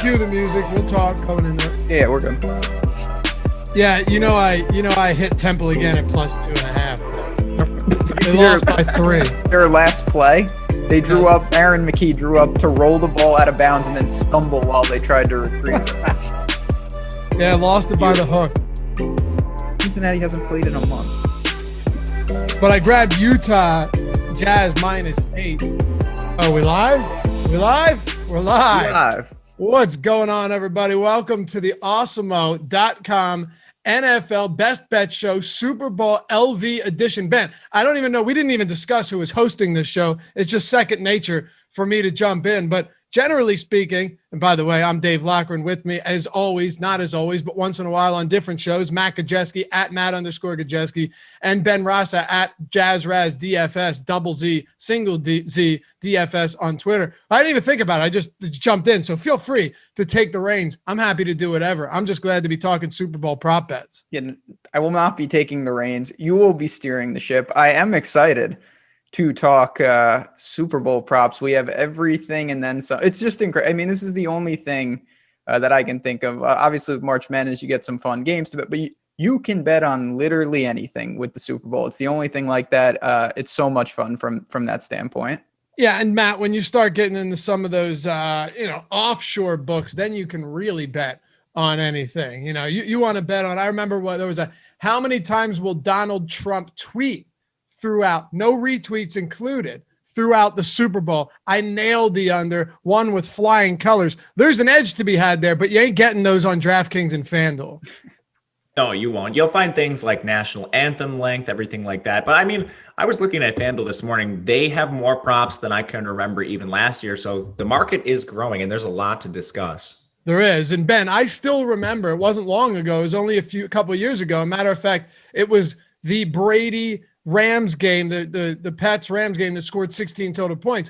cue the music. We'll talk coming in there. Yeah, we're good. Yeah, I hit Temple again at +2.5. They lost by 3. Their last play, they drew up. Aaron McKee drew up to roll the ball out of bounds and then stumble while they tried to retrieve it. Yeah, lost it by the hook. Cincinnati hasn't played in a month. But I grabbed Utah Jazz -8. Oh, we live? We're live. What's going on, everybody? Welcome to the Awesemo.com NFL Best Bet Show Super Bowl LV edition. Ben, I don't even know. We didn't even discuss who was hosting this show. It's just second nature for me to jump in. But generally speaking, and by the way, I'm Dave Loughran. With me, as always, not as always, but once in a while on different shows, Matt Gajeski at Matt_Gajeski, and Ben Rasa at JazzRazDFS, double Z, single Z, DFS on Twitter. I didn't even think about it. I just jumped in. So feel free to take the reins. I'm happy to do whatever. I'm just glad to be talking Super Bowl prop bets. Yeah, I will not be taking the reins. You will be steering the ship. I am excited to talk Super Bowl props. We have everything and then some. It's just incredible. I mean, this is the only thing that I can think of. Obviously, with March Madness, you get some fun games to bet, but you can bet on literally anything with the Super Bowl. It's the only thing like that. It's so much fun from that standpoint. Yeah, and Matt, when you start getting into some of those, offshore books, then you can really bet on anything. You want to bet on. I remember there was how many times will Donald Trump tweet throughout, no retweets included, throughout the Super Bowl. I nailed the under, one with flying colors. There's an edge to be had there, but you ain't getting those on DraftKings and FanDuel. No, you won't. You'll find things like national anthem length, everything like that. But I mean, I was looking at FanDuel this morning. They have more props than I can remember even last year. So the market is growing and there's a lot to discuss. There is. And Ben, I still remember, it wasn't long ago. It was only a couple of years ago. Matter of fact, it was the Brady Rams game, the Pats Rams game that scored 16 total points.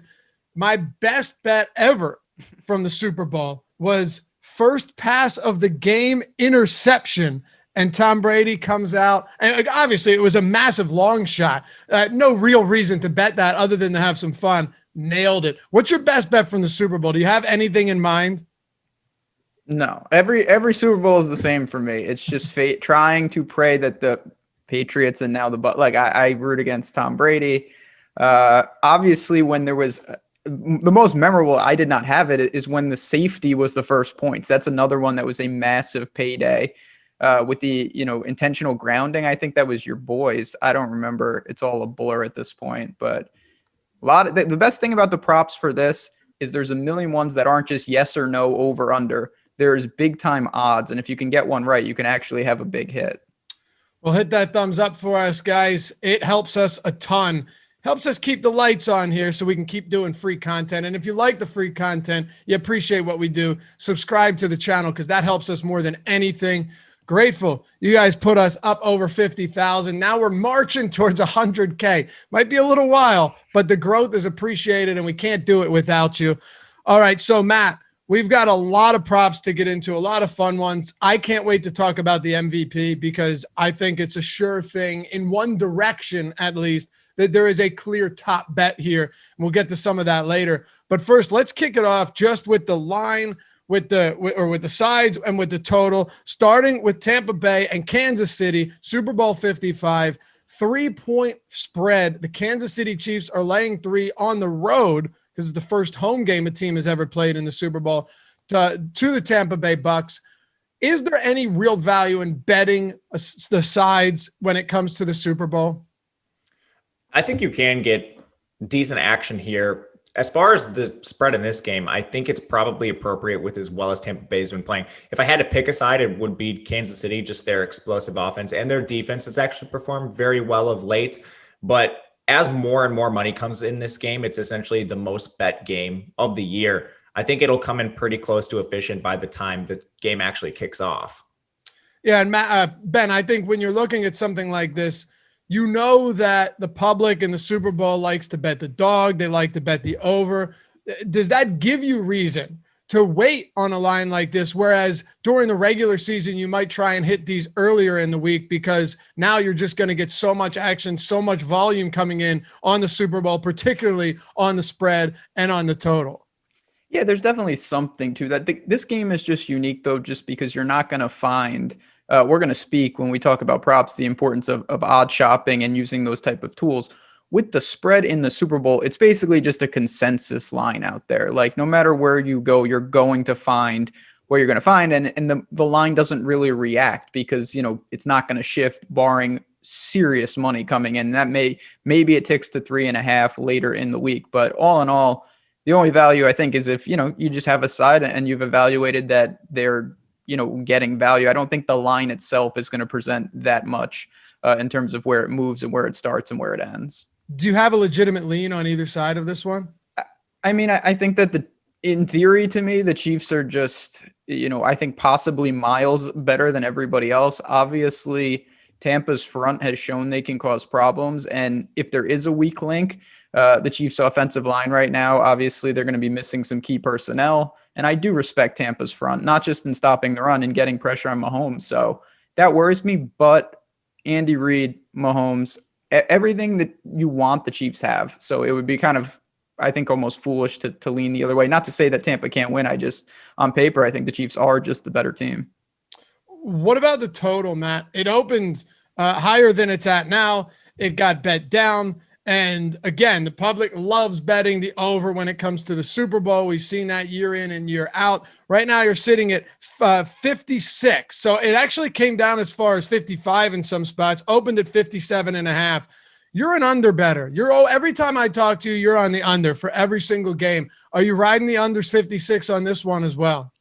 My best bet ever from the Super Bowl was first pass of the game interception, and Tom Brady comes out. And obviously it was a massive long shot. No real reason to bet that other than to have some fun. Nailed it. What's your best bet from the Super Bowl? Do you have anything in mind? No, every Super Bowl is the same for me. It's just fate, trying to pray that the Patriots and now I root against Tom Brady. Obviously, when there was the most memorable, I did not have it, is when the safety was the first points. That's another one that was a massive payday with the intentional grounding. I think that was your boys. I don't remember. It's all a blur at this point. But the best thing about the props for this is there's a million ones that aren't just yes or no, over under. There's big time odds, and if you can get one right, you can actually have a big hit. Well, hit that thumbs up for us, guys. It helps us a ton. Helps us keep the lights on here so we can keep doing free content. And if you like the free content, you appreciate what we do, subscribe to the channel because that helps us more than anything. Grateful. You guys put us up over 50,000. Now we're marching towards 100K. Might be a little while, but the growth is appreciated and we can't do it without you. All right, so Matt, we've got a lot of props to get into, a lot of fun ones. I can't wait to talk about the MVP because I think it's a sure thing in one direction, at least, that there is a clear top bet here. And we'll get to some of that later. But first, let's kick it off just with the line, with the sides and with the total, starting with Tampa Bay and Kansas City, Super Bowl 55, 3-point spread. The Kansas City Chiefs are laying 3 on the road. This is the first home game a team has ever played in the Super Bowl to the Tampa Bay Bucks. Is there any real value in betting the sides when it comes to the Super Bowl? I think you can get decent action here. As far as the spread in this game, I think it's probably appropriate with as well as Tampa Bay's been playing. If I had to pick a side, it would be Kansas City, just their explosive offense and their defense has actually performed very well of late. But as more and more money comes in this game, it's essentially the most bet game of the year. I think it'll come in pretty close to efficient by the time the game actually kicks off. Yeah, and Ben, I think when you're looking at something like this, you know that the public in the Super Bowl likes to bet the dog. They like to bet the over. Does that give you reason to wait on a line like this? Whereas during the regular season, you might try and hit these earlier in the week because now you're just going to get so much action, so much volume coming in on the Super Bowl, particularly on the spread and on the total. Yeah, there's definitely something to that. This game is just unique, though, just because you're not going to find. We're going to speak when we talk about props, the importance of odd shopping and using those type of tools. With the spread in the Super Bowl, it's basically just a consensus line out there. Like no matter where you go, you're going to find what you're going to find, and the line doesn't really react because it's not going to shift, barring serious money coming in. That maybe it ticks to 3.5 later in the week, but all in all, the only value I think is if you just have a side and you've evaluated that they're getting value. I don't think the line itself is going to present that much in terms of where it moves and where it starts and where it ends. Do you have a legitimate lean on either side of this one? I mean, I think that in theory, to me, the Chiefs are just, I think possibly miles better than everybody else. Obviously, Tampa's front has shown they can cause problems. And if there is a weak link, the Chiefs' offensive line right now, obviously they're going to be missing some key personnel. And I do respect Tampa's front, not just in stopping the run and getting pressure on Mahomes. So that worries me. But Andy Reid, Mahomes, everything that you want the Chiefs have. So it would be kind of, I think, almost foolish to lean the other way. Not to say that Tampa can't win. On paper, I think the Chiefs are just the better team. What about the total, Matt? It opened higher than it's at now. It got bet down. And again, the public loves betting the over when it comes to the Super Bowl. We've seen that year in and year out. Right now, you're sitting at 56. So it actually came down as far as 55 in some spots, opened at 57.5. You're an under better. Every time I talk to you, you're on the under for every single game. Are you riding the unders 56 on this one as well?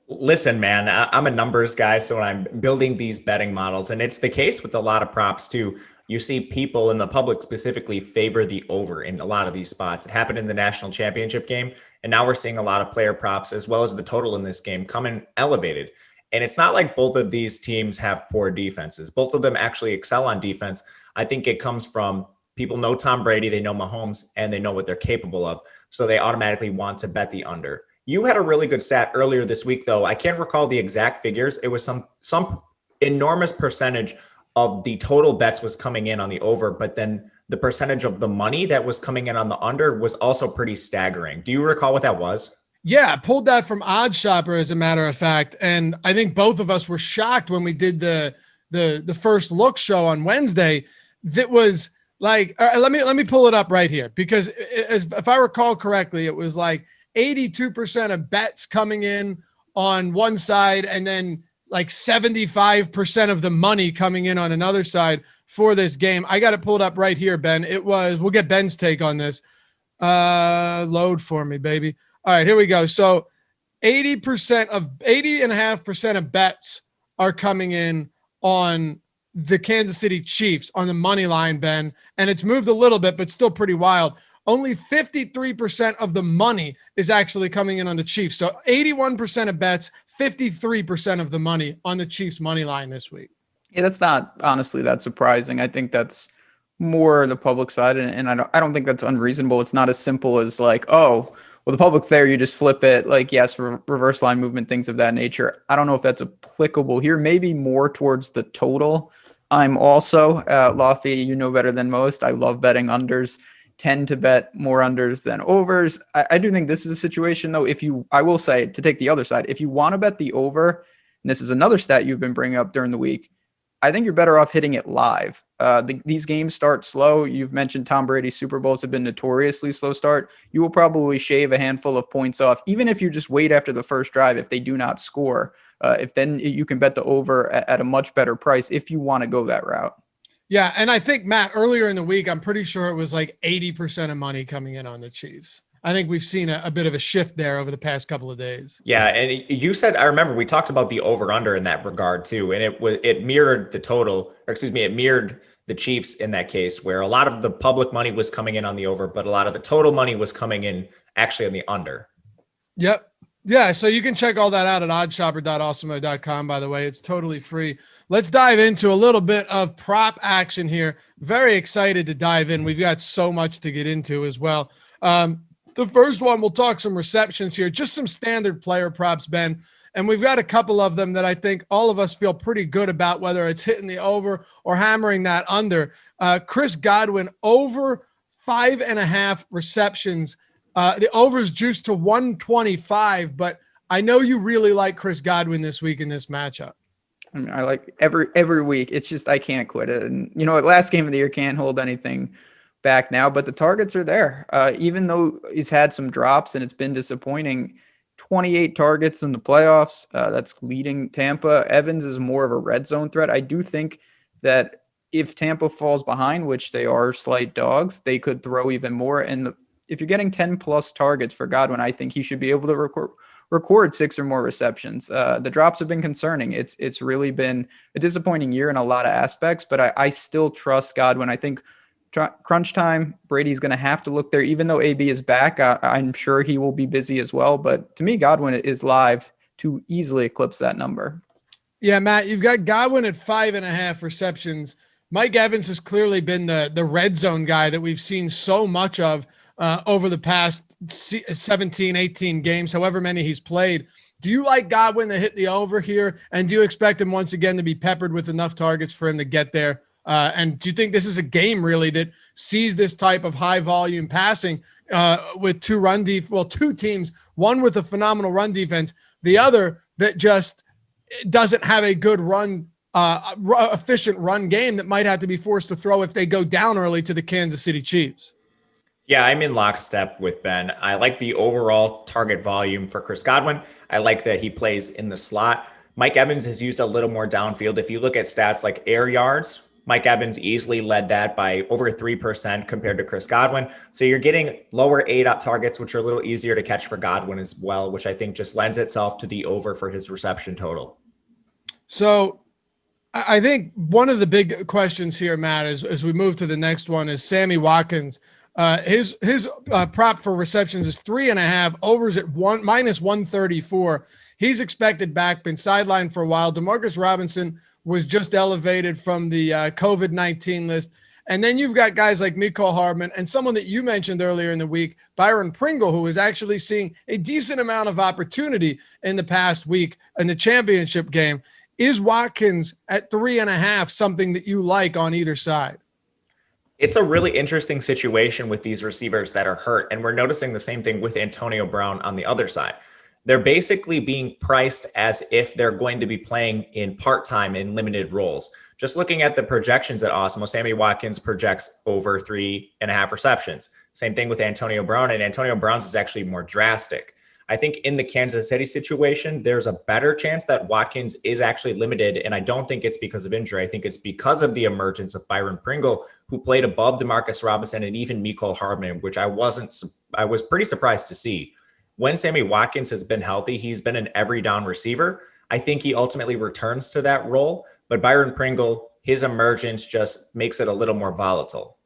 Listen, man, I'm a numbers guy, so when I'm building these betting models, and it's the case with a lot of props too, you see people in the public specifically favor the over in a lot of these spots. It happened in the national championship game, and now we're seeing a lot of player props as well as the total in this game coming elevated. And it's not like both of these teams have poor defenses. Both of them actually excel on defense. I think it comes from people know Tom Brady, they know Mahomes, and they know what they're capable of. So they automatically want to bet the under. You had a really good stat earlier this week, though. I can't recall the exact figures. It was some enormous percentage of the total bets was coming in on the over, but then the percentage of the money that was coming in on the under was also pretty staggering. Do you recall what that was? Yeah, I pulled that from Odd Shopper, as a matter of fact. And I think both of us were shocked when we did the first look show on Wednesday. That was like, let me pull it up right here, because if I recall correctly, it was like 82% of bets coming in on one side and then like 75% of the money coming in on another side for this game. I got it pulled up right here, Ben. We'll get Ben's take on this. Load for me, baby. All right, here we go. So 80.5% of bets are coming in on the Kansas City Chiefs on the money line, Ben, and it's moved a little bit, but still pretty wild. Only 53% of the money is actually coming in on the Chiefs. So 81% of bets, 53% of the money on the Chiefs money line this week. Yeah, that's not honestly that surprising. I think that's more the public side, and I don't think that's unreasonable. It's not as simple as like, oh, well, the public's there, you just flip it. Like, yes, reverse line movement, things of that nature. I don't know if that's applicable here. Maybe more towards the total. I'm also, Lofty, you know better than most. I love betting unders. Tend to bet more unders than overs. I do think this is a situation, though, I will say, to take the other side, if you want to bet the over, and this is another stat you've been bringing up during the week, I think you're better off hitting it live. These games start slow. You've mentioned Tom Brady's Super Bowls have been notoriously slow start. You will probably shave a handful of points off, even if you just wait after the first drive if they do not score. If then you can bet the over at a much better price if you want to go that route. Yeah, and I think, Matt, earlier in the week, I'm pretty sure it was like 80% of money coming in on the Chiefs. I think we've seen a bit of a shift there over the past couple of days. Yeah, and you said, I remember we talked about the over-under in that regard too, and it mirrored the total, or excuse me, it mirrored the Chiefs in that case, where a lot of the public money was coming in on the over, but a lot of the total money was coming in actually on the under. Yep. Yeah, so you can check all that out at oddshopper.awesemo.com, by the way. It's totally free. Let's dive into a little bit of prop action here. Very excited to dive in. We've got so much to get into as well. The first one, we'll talk some receptions here, just some standard player props, Ben. And we've got a couple of them that I think all of us feel pretty good about, whether it's hitting the over or hammering that under. Chris Godwin, over 5.5 receptions The over's juiced to 125, but I know you really like Chris Godwin this week in this matchup. I mean, I like every week. It's just I can't quit it. And you know, last game of the year can't hold anything back now, but the targets are there. Even though he's had some drops and it's been disappointing, 28 targets in the playoffs. That's leading Tampa. Evans is more of a red zone threat. I do think that if Tampa falls behind, which they are slight dogs, they could throw even more. And if you're getting 10 plus targets for Godwin, I think he should be able to record 6 or more receptions. The drops have been concerning. It's really been a disappointing year in a lot of aspects, but I still trust Godwin. I think crunch time, Brady's going to have to look there. Even though AB is back, I'm sure he will be busy as well. But to me, Godwin is live to easily eclipse that number. Yeah, Matt, you've got Godwin at 5.5 receptions. Mike Evans has clearly been the red zone guy that we've seen so much of over the past 17, 18 games, however many he's played. Do you like Godwin to hit the over here? And do you expect him once again to be peppered with enough targets for him to get there? And do you think this is a game really that sees this type of high volume passing with two teams, one with a phenomenal run defense, the other that just doesn't have a good efficient run game that might have to be forced to throw if they go down early to the Kansas City Chiefs? Yeah, I'm in lockstep with Ben. I like the overall target volume for Chris Godwin. I like that he plays in the slot. Mike Evans has used a little more downfield. If you look at stats like air yards, Mike Evans easily led that by over 3% compared to Chris Godwin. So you're getting lower ADOT targets, which are a little easier to catch for Godwin as well, which I think just lends itself to the over for his reception total. So I think one of the big questions here, Matt, as we move to the next one is Sammy Watkins. His prop for receptions is 3.5. Overs at minus 134. He's expected back, been sidelined for a while. Demarcus Robinson was just elevated from the COVID-19 list. And then you've got guys like Mecole Hardman and someone that you mentioned earlier in the week, Byron Pringle, who is actually seeing a decent amount of opportunity in the past week in the championship game. Is Watkins at 3.5 something that you like on either side? It's a really interesting situation with these receivers that are hurt. And we're noticing the same thing with Antonio Brown on the other side. They're basically being priced as if they're going to be playing in part-time in limited roles. Just looking at the projections at Awesemo, Sammy Watkins projects over 3.5 receptions. Same thing with Antonio Brown, and Antonio Brown's is actually more drastic. I think in the Kansas City situation, there's a better chance that Watkins is actually limited, and I don't think it's because of injury. I think it's because of the emergence of Byron Pringle, who played above Demarcus Robinson and even Mecole Hardman, which I was pretty surprised to see. When Sammy Watkins has been healthy, he's been an every down receiver. I think he ultimately returns to that role, but Byron Pringle, his emergence just makes it a little more volatile.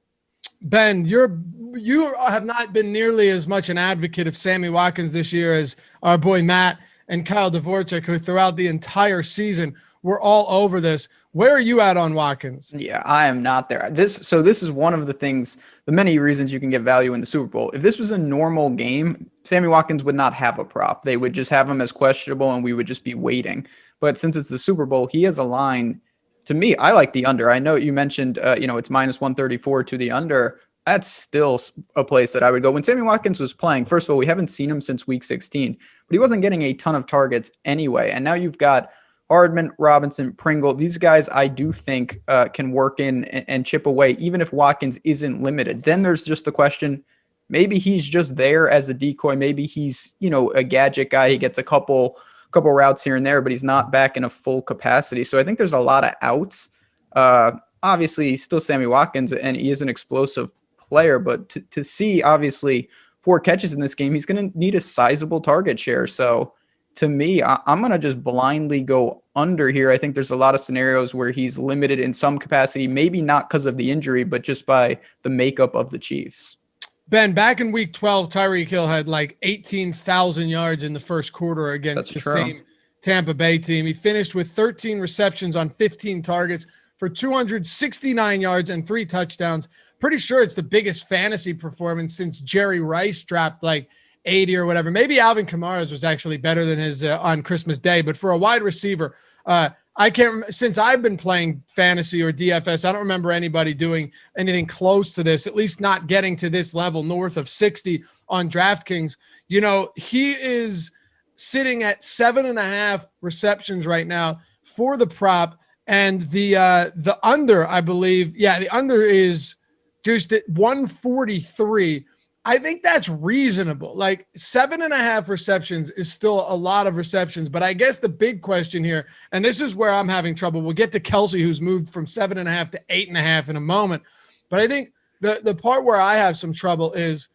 Ben, you have not been nearly as much an advocate of Sammy Watkins this year as our boy Matt and Kyle Dvorak, who throughout the entire season were all over this. Where are you at on Watkins? Yeah, I am not there. This is one of the many reasons you can get value in the Super Bowl. If this was a normal game, Sammy Watkins would not have a prop. They would just have him as questionable and we would just be waiting. But since it's the Super Bowl, he has a line. To me, I like the under. I know you mentioned, it's minus 134 to the under. That's still a place that I would go. When Sammy Watkins was playing, first of all, we haven't seen him since week 16, but he wasn't getting a ton of targets anyway. And now you've got Hardman, Robinson, Pringle. These guys I do think can work in and chip away, even if Watkins isn't limited. Then there's just the question, maybe he's just there as a decoy. Maybe he's, a gadget guy. He gets a couple routes here and there, but he's not back in a full capacity. So I think there's a lot of outs. Obviously, he's still Sammy Watkins, and he is an explosive player. But to see, obviously, 4 catches in this game, he's going to need a sizable target share. So to me, I'm going to just blindly go under here. I think there's a lot of scenarios where he's limited in some capacity, maybe not because of the injury, but just by the makeup of the Chiefs. Ben, back in week 12, Tyreek Hill had like 18,000 yards in the first quarter against same Tampa Bay team. He finished with 13 receptions on 15 targets for 269 yards and 3 touchdowns. Pretty sure it's the biggest fantasy performance since Jerry Rice dropped like 80 or whatever. Maybe Alvin Kamara's was actually better than his on Christmas Day, but for a wide receiver, I can't, since I've been playing fantasy or DFS, I don't remember anybody doing anything close to this, at least not getting to this level north of 60 on DraftKings. You know, he is sitting at 7.5 receptions right now for the prop, and the under, I believe, the under is juiced at 143. I think that's reasonable. Like 7.5 receptions is still a lot of receptions, but I guess the big question here, and this is where I'm having trouble. We'll get to Kelsey, who's moved from 7.5 to 8.5 in a moment. But I think the part where I have some trouble is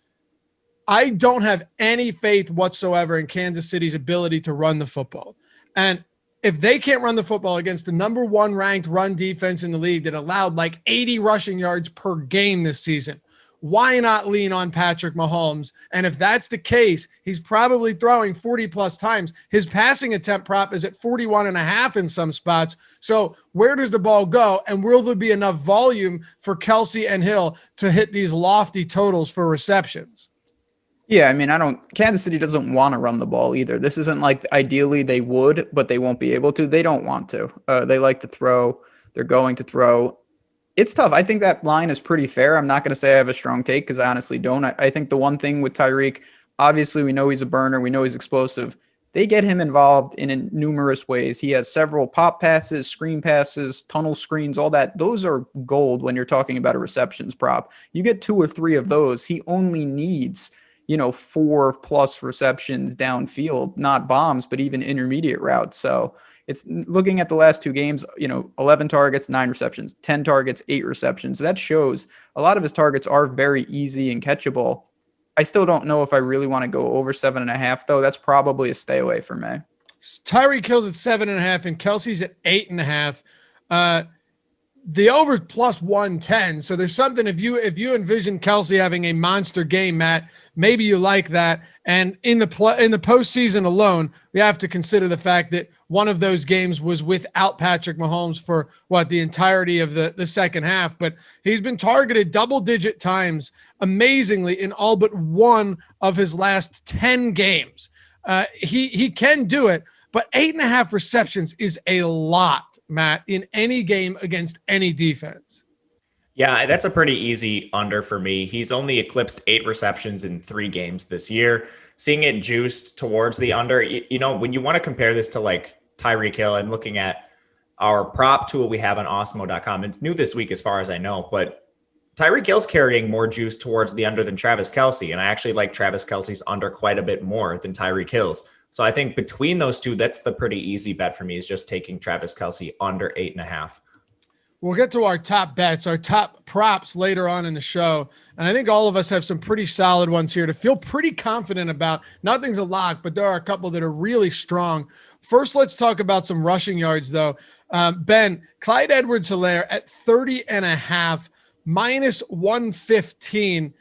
I don't have any faith whatsoever in Kansas City's ability to run the football. And if they can't run the football against the number 1 ranked run defense in the league that allowed like 80 rushing yards per game this season, why not lean on Patrick Mahomes? And if that's the case, he's probably throwing 40 plus times. His passing attempt prop is at 41.5 in some spots. So where does the ball go? And will there be enough volume for Kelsey and Hill to hit these lofty totals for receptions? Yeah, I mean, Kansas City doesn't want to run the ball either. This isn't like ideally they would, but they won't be able to. They don't want to. They like to throw. They're going to throw. It's tough. I think that line is pretty fair. I'm not going to say I have a strong take because I honestly don't. I think the one thing with Tyreek, obviously we know he's a burner. We know he's explosive. They get him involved in numerous ways. He has several pop passes, screen passes, tunnel screens, all that. Those are gold when you're talking about a receptions prop. You get 2 or 3 of those. He only needs 4+ receptions downfield, not bombs, but even intermediate routes. So it's looking at the last 2 games, 11 targets, 9 receptions, 10 targets, 8 receptions. That shows a lot of his targets are very easy and catchable. I still don't know if I really want to go over 7.5 though. That's probably a stay away for me. Tyreek Hill's at 7.5 and Kelsey's at 8.5. The over plus 110. So there's something, if you envision Kelsey having a monster game, Matt, maybe you like that. And in the postseason alone, we have to consider the fact that one of those games was without Patrick Mahomes for the entirety of the second half. But he's been targeted double-digit times, amazingly, in all but one of his last 10 games. He can do it, but 8.5 receptions is a lot, Matt, in any game against any defense. Yeah, that's a pretty easy under for me. He's only eclipsed 8 receptions in 3 games this year. Seeing it juiced towards the under, when you want to compare this to like Tyreek Hill, I'm looking at our prop tool we have on Awesemo.com. It's new this week as far as I know, but Tyreek Hill's carrying more juice towards the under than Travis Kelsey, and I actually like Travis Kelsey's under quite a bit more than Tyreek Hill's. So I think between those two, that's the pretty easy bet for me, is just taking Travis Kelsey under 8.5. We'll get to our top bets, our top props later on in the show. And I think all of us have some pretty solid ones here to feel pretty confident about. Nothing's a lock, but there are a couple that are really strong. First, let's talk about some rushing yards, though. Ben, Clyde Edwards-Helaire at 30.5, minus 115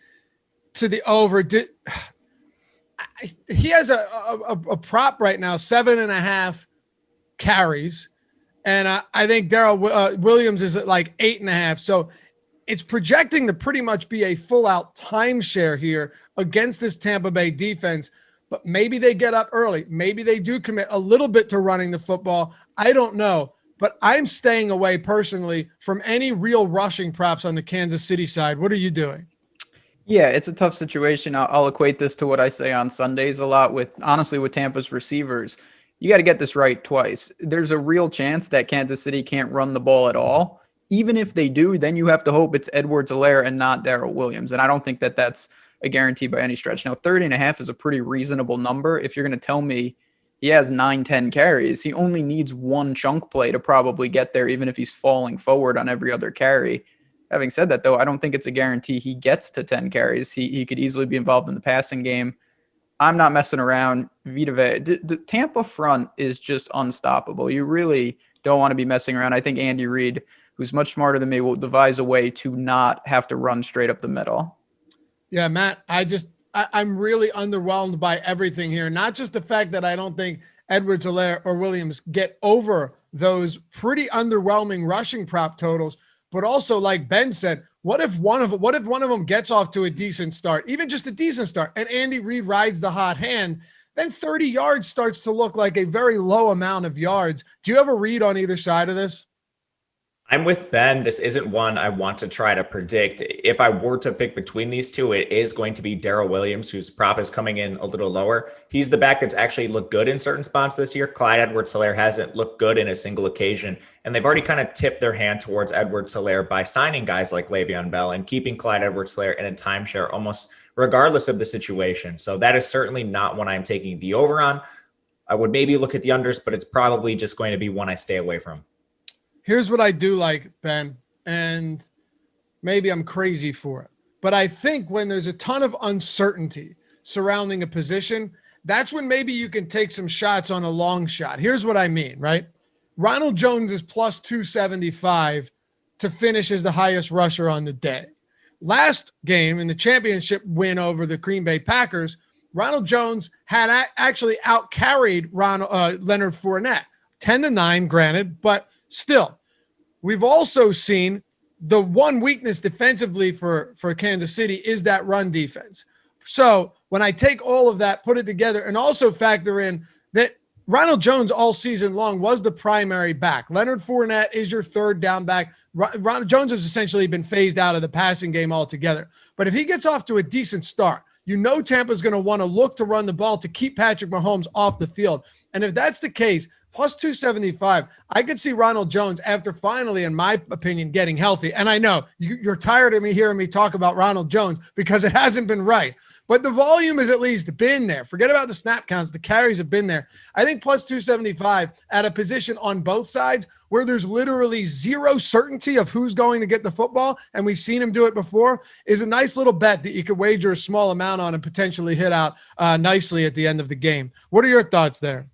to the over. He has a prop right now, 7.5 carries. And I think Darrell Williams is at like 8.5. So it's projecting to pretty much be a full-out timeshare here against this Tampa Bay defense. But maybe they get up early. Maybe they do commit a little bit to running the football. I don't know. But I'm staying away personally from any real rushing props on the Kansas City side. What are you doing? Yeah, it's a tough situation. I'll equate this to what I say on Sundays a lot with Tampa's receivers. You got to get this right twice. There's a real chance that Kansas City can't run the ball at all. Even if they do, then you have to hope it's Edwards-Helaire and not Darrell Williams. And I don't think that that's a guarantee by any stretch. Now, 30.5 is a pretty reasonable number. If you're going to tell me he has 9-10 carries, he only needs one chunk play to probably get there, even if he's falling forward on every other carry. Having said that, though, I don't think it's a guarantee he gets to 10 carries. He could easily be involved in the passing game. I'm not messing around. Vita Vea. The Tampa front is just unstoppable. You really don't want to be messing around. I think Andy Reid, who's much smarter than me, will devise a way to not have to run straight up the middle. Yeah, Matt, I'm really underwhelmed by everything here. Not just the fact that I don't think Edwards-Helaire or Williams get over those pretty underwhelming rushing prop totals, but also, like Ben said, what if one of them gets off to a decent start, even just a decent start, and Andy Reid rides the hot hand? then 30 yards starts to look like a very low amount of yards. Do you have a read on either side of this? I'm with Ben. This isn't one I want to try to predict. If I were to pick between these two, it is going to be Darrell Williams, whose prop is coming in a little lower. He's the back that's actually looked good in certain spots this year. Clyde Edwards-Helaire hasn't looked good in a single occasion, and they've already kind of tipped their hand towards Edwards-Helaire by signing guys like Le'Veon Bell and keeping Clyde Edwards-Helaire in a timeshare almost regardless of the situation. So that is certainly not one I'm taking the over on. I would maybe look at the unders, but it's probably just going to be one I stay away from. Here's what I do like, Ben, and maybe I'm crazy for it, but I think when there's a ton of uncertainty surrounding a position, that's when maybe you can take some shots on a long shot. Here's what I mean, right? Ronald Jones is plus 275 to finish as the highest rusher on the day. Last game in the championship win over the Green Bay Packers, Ronald Jones had actually outcarried Leonard Fournette, 10-9, granted, but still. We've also seen the one weakness defensively for Kansas City is that run defense. So when I take all of that, put it together, and also factor in that Ronald Jones all season long was the primary back. Leonard Fournette is your third down back. Ronald Jones has essentially been phased out of the passing game altogether. But if he gets off to a decent start, you know Tampa's going to want to look to run the ball to keep Patrick Mahomes off the field. And if that's the case, plus 275, I could see Ronald Jones after finally, in my opinion, getting healthy. And I know you're tired of me hearing me talk about Ronald Jones because it hasn't been right. But the volume has at least been there. Forget about the snap counts. The carries have been there. I think plus 275 at a position on both sides where there's literally zero certainty of who's going to get the football, and we've seen him do it before, is a nice little bet that you could wager a small amount on and potentially hit out nicely at the end of the game. What are your thoughts there?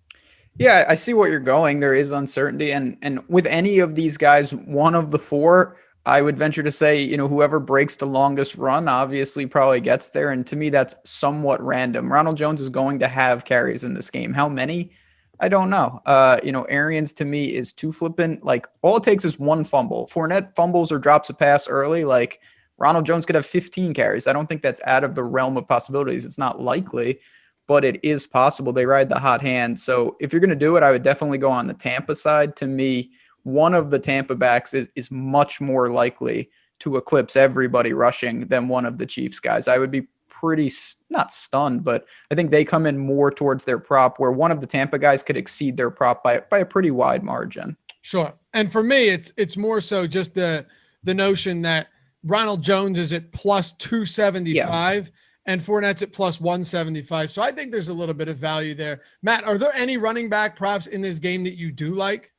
Yeah, I see what you're going. There is uncertainty. And with any of these guys, one of the four, I would venture to say, whoever breaks the longest run obviously probably gets there. And to me, that's somewhat random. Ronald Jones is going to have carries in this game. How many? I don't know. Arians to me is too flippant. Like, all it takes is one fumble. Fournette fumbles or drops a pass early. Like, Ronald Jones could have 15 carries. I don't think that's out of the realm of possibilities. It's not likely, but it is possible. They ride the hot hand. So if you're going to do it, I would definitely go on the Tampa side. To me, one of the Tampa backs is much more likely to eclipse everybody rushing than one of the Chiefs guys. I would be pretty, not stunned, but I think they come in more towards their prop, where one of the Tampa guys could exceed their prop by a pretty wide margin. Sure. And for me, it's more so just the notion that Ronald Jones is at plus 275. Yeah. And Fournette's at plus 175. So I think there's a little bit of value there. Matt, are there any running back props in this game that you do like?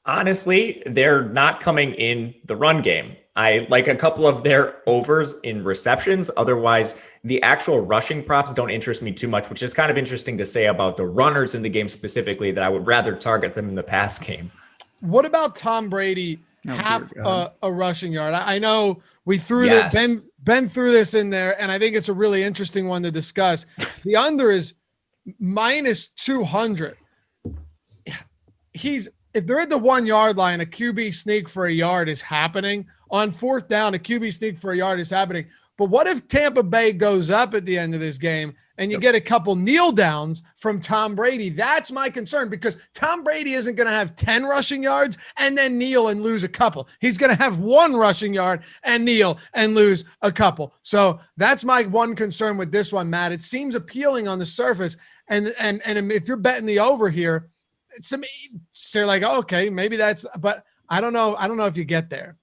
Honestly, they're not coming in the run game. I like a couple of their overs in receptions. Otherwise, the actual rushing props don't interest me too much, which is kind of interesting to say about the runners in the game specifically, that I would rather target them in the pass game. What about Tom Brady? Half a rushing yard. I know we threw that. Ben threw this in there, and I think it's a really interesting one to discuss. The under is minus 200. If they're at the 1 yard line, a QB sneak for a yard is happening. On fourth down, a QB sneak for a yard is happening. But what if Tampa Bay goes up at the end of this game and you get a couple kneel downs from Tom Brady? That's my concern, because Tom Brady isn't going to have 10 rushing yards and then kneel and lose a couple. He's going to have 1 rushing yard and kneel and lose a couple. So that's my one concern with this one, Matt. It seems appealing on the surface. And if you're betting the over here, they're like, oh, okay, maybe that's, but I don't know. I don't know if you get there.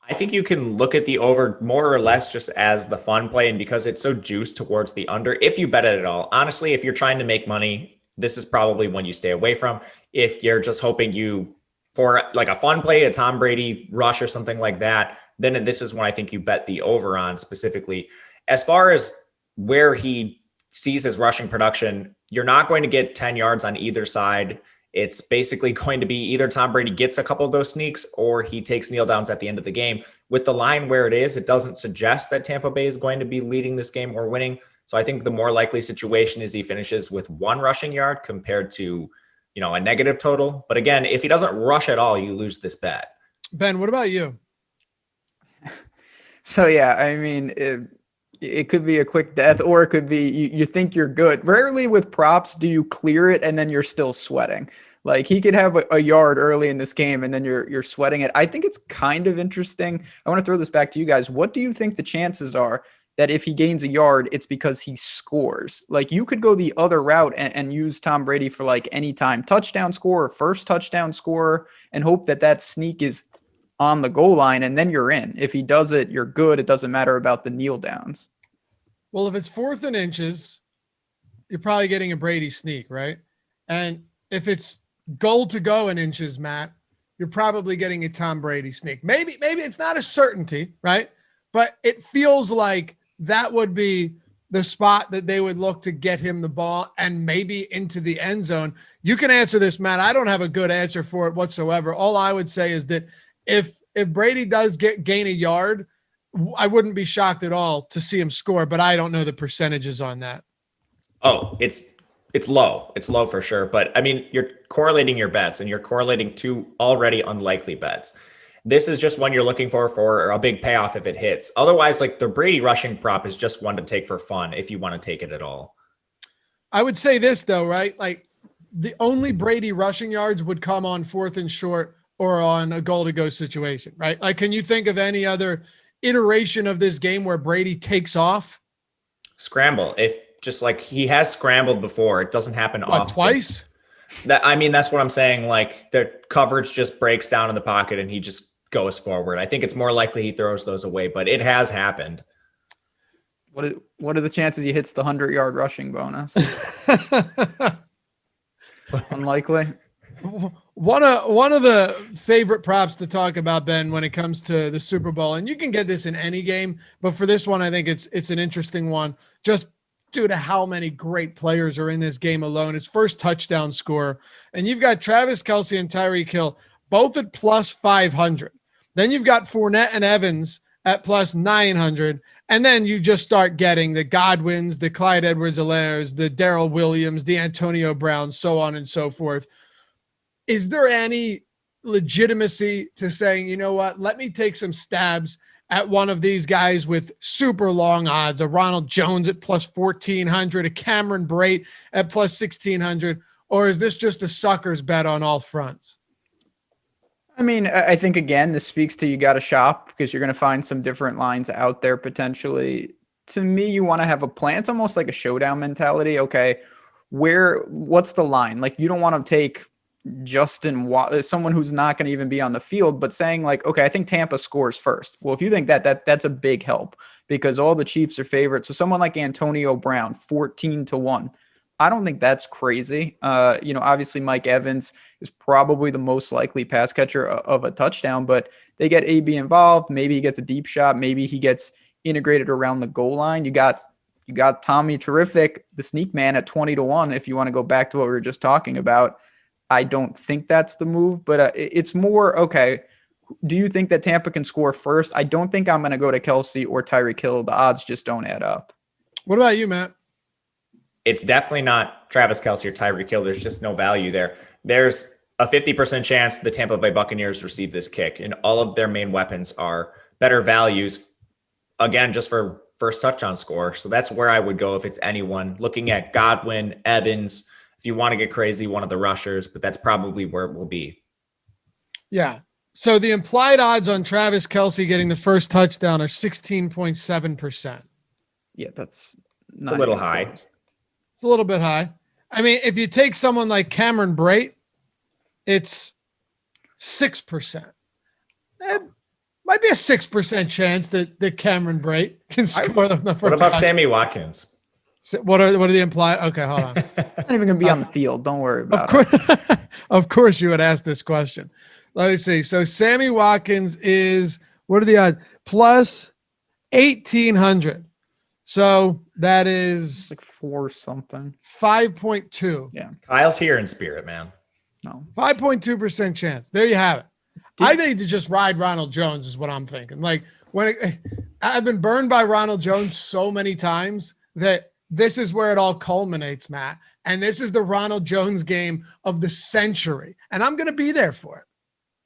I think you can look at the over more or less just as the fun play, and because it's so juiced towards the under, if you bet it at all. Honestly, if you're trying to make money, this is probably one you stay away from. If you're just hoping for like a fun play, a Tom Brady rush or something like that, then this is one I think you bet the over on specifically. As far as where he sees his rushing production, you're not going to get 10 yards on either side. It's basically going to be either Tom Brady gets a couple of those sneaks or he takes kneel downs at the end of the game. With the line where it is, it doesn't suggest that Tampa Bay is going to be leading this game or winning. So I think the more likely situation is he finishes with 1 rushing yard compared to, a negative total. But again, if he doesn't rush at all, you lose this bet. Ben, what about you? So, yeah, I mean, It could be a quick death, or it could be you think you're good. Rarely with props do you clear it and then you're still sweating. Like he could have a yard early in this game and then you're sweating it. I think it's kind of interesting. I want to throw this back to you guys. What do you think the chances are that if he gains a yard, it's because he scores? Like you could go the other route and use Tom Brady for like anytime touchdown scorer, first touchdown scorer, and hope that that sneak is on the goal line, and then you're in. If he does it, you're good. It doesn't matter about the kneel downs. Well, if it's 4th and inches, you're probably getting a Brady sneak, right? And if it's goal to go in inches, Matt, you're probably getting a Tom Brady sneak. Maybe it's not a certainty, right? But it feels like that would be the spot that they would look to get him the ball and maybe into the end zone. You can answer this, Matt. I don't have a good answer for it whatsoever. All I would say is that if Brady does gain a yard, I wouldn't be shocked at all to see him score, but I don't know the percentages on that. Oh, it's low. It's low for sure. But I mean, you're correlating your bets and you're correlating two already unlikely bets. This is just one you're looking for a big payoff if it hits. Otherwise, like the Brady rushing prop is just one to take for fun if you want to take it at all. I would say this though, right? Like the only Brady rushing yards would come on 4th and short or on a goal to go situation, right? Like, can you think of any other iteration of this game where Brady takes off? Scramble. If just like he has scrambled before, it doesn't happen often. Twice? That's what I'm saying. Like the coverage just breaks down in the pocket and he just goes forward. I think it's more likely he throws those away, but it has happened. What are the chances he hits the 100-yard rushing bonus? Unlikely. One of the favorite props to talk about, Ben, when it comes to the Super Bowl, and you can get this in any game, but for this one, I think it's an interesting one just due to how many great players are in this game alone. It's first touchdown scorer, and you've got Travis Kelsey and Tyreek Hill both at plus 500. Then you've got Fournette and Evans at plus 900. And then you just start getting the Godwins, the Clyde Edwards-Helaire's, the Darrell Williams, the Antonio Browns, so on and so forth. Is there any legitimacy to saying, you know what, let me take some stabs at one of these guys with super long odds, a Ronald Jones at plus 1,400, a Cameron Brate at plus 1,600, or is this just a sucker's bet on all fronts? I mean, I think, again, this speaks to you got to shop because you're going to find some different lines out there potentially. To me, you want to have a plan. It's almost like a showdown mentality. Okay, what's the line? Like, you don't want to take someone who's not going to even be on the field, but saying like, okay, I think Tampa scores first. Well, if you think that's a big help because all the Chiefs are favorites. So someone like Antonio Brown, 14-1. I don't think that's crazy. Obviously Mike Evans is probably the most likely pass catcher of a touchdown, but they get AB involved. Maybe he gets a deep shot. Maybe he gets integrated around the goal line. You got Tommy Terrific, the sneak man at 20-1. If you want to go back to what we were just talking about, I don't think that's the move, but it's more, okay, do you think that Tampa can score first? I don't think I'm going to go to Kelsey or Tyreek Hill. The odds just don't add up. What about you, Matt? It's definitely not Travis Kelsey or Tyreek Hill. There's just no value there. There's a 50% chance the Tampa Bay Buccaneers receive this kick, and all of their main weapons are better values, again, just for first touchdown score. So that's where I would go if it's anyone. Looking at Godwin, Evans, if you want to get crazy, one of the rushers, but that's probably where it will be. Yeah. So the implied odds on Travis Kelsey getting the first touchdown are 16.7%. Yeah, that's not a little high. Close. It's a little bit high. I mean, if you take someone like Cameron Brate, it's 6%. That might be a 6% chance that Cameron Brate can score the first. What about Sammy Watkins? So what are the implied? Okay, hold on. Not even going to be on the field. Don't worry about it. Of course you would ask this question. Let me see. So Sammy Watkins is, what are the odds? Plus 1,800. So that is like 4 something. 5.2. Yeah. Kyle's here in spirit, man. No. 5.2% chance. There you have it. I think to just ride Ronald Jones is what I'm thinking. Like I've been burned by Ronald Jones so many times that this is where it all culminates, Matt. And this is the Ronald Jones game of the century. And I'm going to be there for it.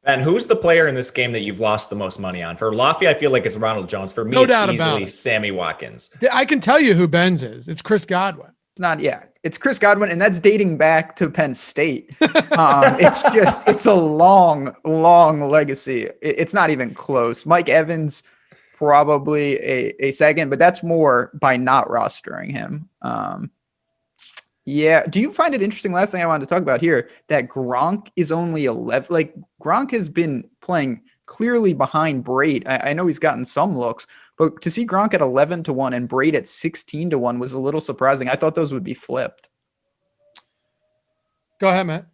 And who's the player in this game that you've lost the most money on? For Lafayette, I feel like it's Ronald Jones. For me, No it's doubt about easily it. Sammy Watkins. Yeah, I can tell you who Ben's is. It's Chris Godwin. It's not, yeah. It's Chris Godwin, and that's dating back to Penn State. It's a long, long legacy. It's not even close. Mike Evans, probably a second, but that's more by not rostering him. Yeah. Do you find it interesting? Last thing I wanted to talk about here, that Gronk is only 11. Like, Gronk has been playing clearly behind Braid. I know he's gotten some looks, but to see Gronk at 11-1 and Braid at 16-1 was a little surprising. I thought those would be flipped. Go ahead, Matt.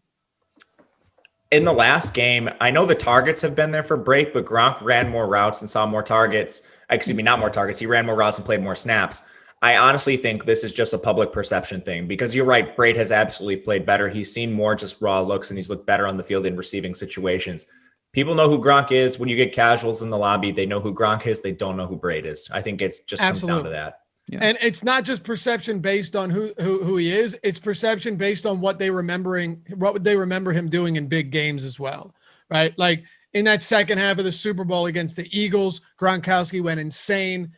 In the last game, I know the targets have been there for Braid, but Gronk ran more routes and saw more targets. Excuse me, not more targets. He ran more routes and played more snaps. I honestly think this is just a public perception thing, because you're right. Braid has absolutely played better. He's seen more just raw looks, and he's looked better on the field in receiving situations. People know who Gronk is. When you get casuals in the lobby, they know who Gronk is. They don't know who Braid is. I think it just comes down to that. Yeah. And it's not just perception based on who he is. It's perception based on what they remember him doing in big games as well, right? Like in that second half of the Super Bowl against the Eagles, Gronkowski went insane.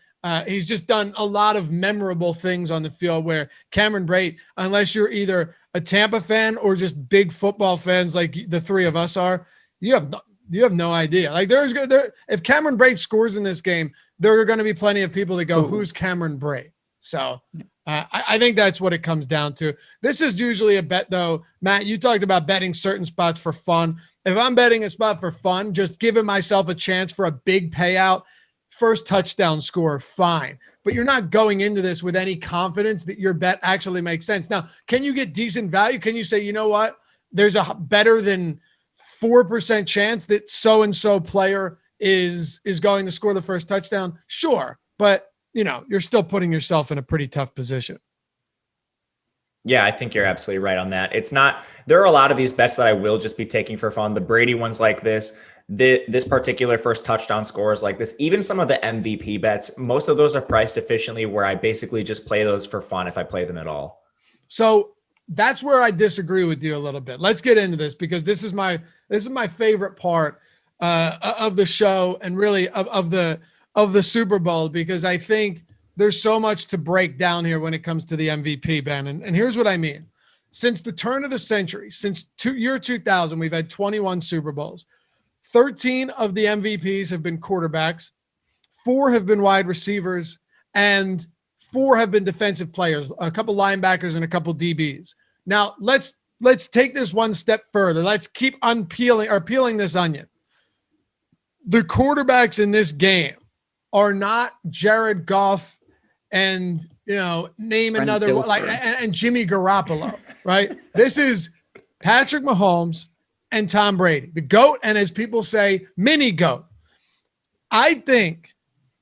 He's just done a lot of memorable things on the field where Cameron Brate, unless you're either a Tampa fan or just big football fans like the three of us are, you have no idea. Like if Cameron Brate scores in this game, there are going to be plenty of people that go, who's Cameron Brate? So I think that's what it comes down to. This is usually a bet, though. Matt, you talked about betting certain spots for fun. If I'm betting a spot for fun, just giving myself a chance for a big payout, first touchdown score, fine. But you're not going into this with any confidence that your bet actually makes sense. Now, can you get decent value? Can you say, you know what? There's a better than 4% chance that so-and-so player is going to score the first touchdown? Sure. But, you're still putting yourself in a pretty tough position. Yeah, I think you're absolutely right on that. There are a lot of these bets that I will just be taking for fun. The Brady ones like this, this particular first touchdown scores like this, even some of the MVP bets, most of those are priced efficiently where I basically just play those for fun if I play them at all. So that's where I disagree with you a little bit. Let's get into this, because this is my favorite part of the show, and really of the Super Bowl, because I think there's so much to break down here when it comes to the MVP, Ben. And here's what I mean. Since the turn of the century, since year 2000, we've had 21 Super Bowls. 13 of the MVPs have been quarterbacks, 4 have been wide receivers, and 4 have been defensive players, a couple linebackers and a couple DBs. Now let's take this one step further. Let's keep peeling this onion. The quarterbacks in this game are not Jared Goff and name another one, like and Jimmy Garoppolo, right? This is Patrick Mahomes and Tom Brady, the GOAT, and as people say, mini GOAT. I think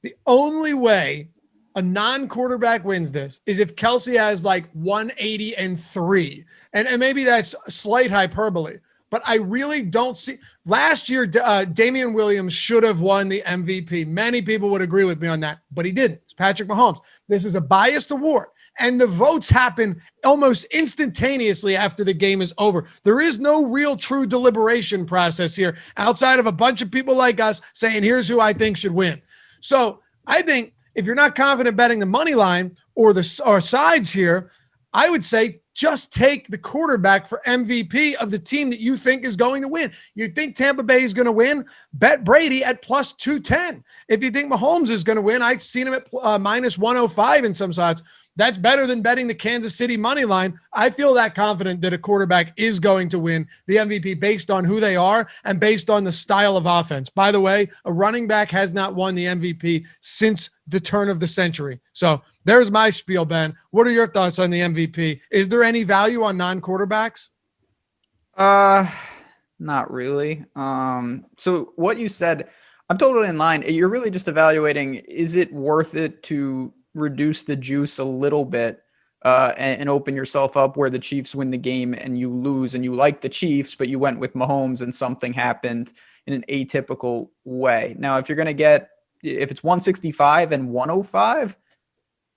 the only way a non-quarterback wins this is if Kelsey has like 180-3, and maybe that's slight hyperbole, but I really don't see. Last year, Damian Williams should have won the MVP. Many people would agree with me on that, but he didn't. It's Patrick Mahomes. This is a biased award, and the votes happen almost instantaneously after the game is over. There is no real true deliberation process here outside of a bunch of people like us saying, here's who I think should win. So I think if you're not confident betting the money line or sides here, I would say just take the quarterback for MVP of the team that you think is going to win. You think Tampa Bay is going to win? Bet Brady at plus 210. If you think Mahomes is going to win, I've seen him at minus 105 in some spots. That's better than betting the Kansas City money line. I feel that confident that a quarterback is going to win the MVP based on who they are and based on the style of offense. By the way, a running back has not won the MVP since the turn of the century. So there's my spiel, Ben. What are your thoughts on the MVP? Is there any value on non-quarterbacks? Not really. So what you said, I'm totally in line. You're really just evaluating, is it worth it to reduce the juice a little bit and open yourself up where the Chiefs win the game and you lose, and you like the Chiefs, but you went with Mahomes and something happened in an atypical way. Now, if it's 165 and 105,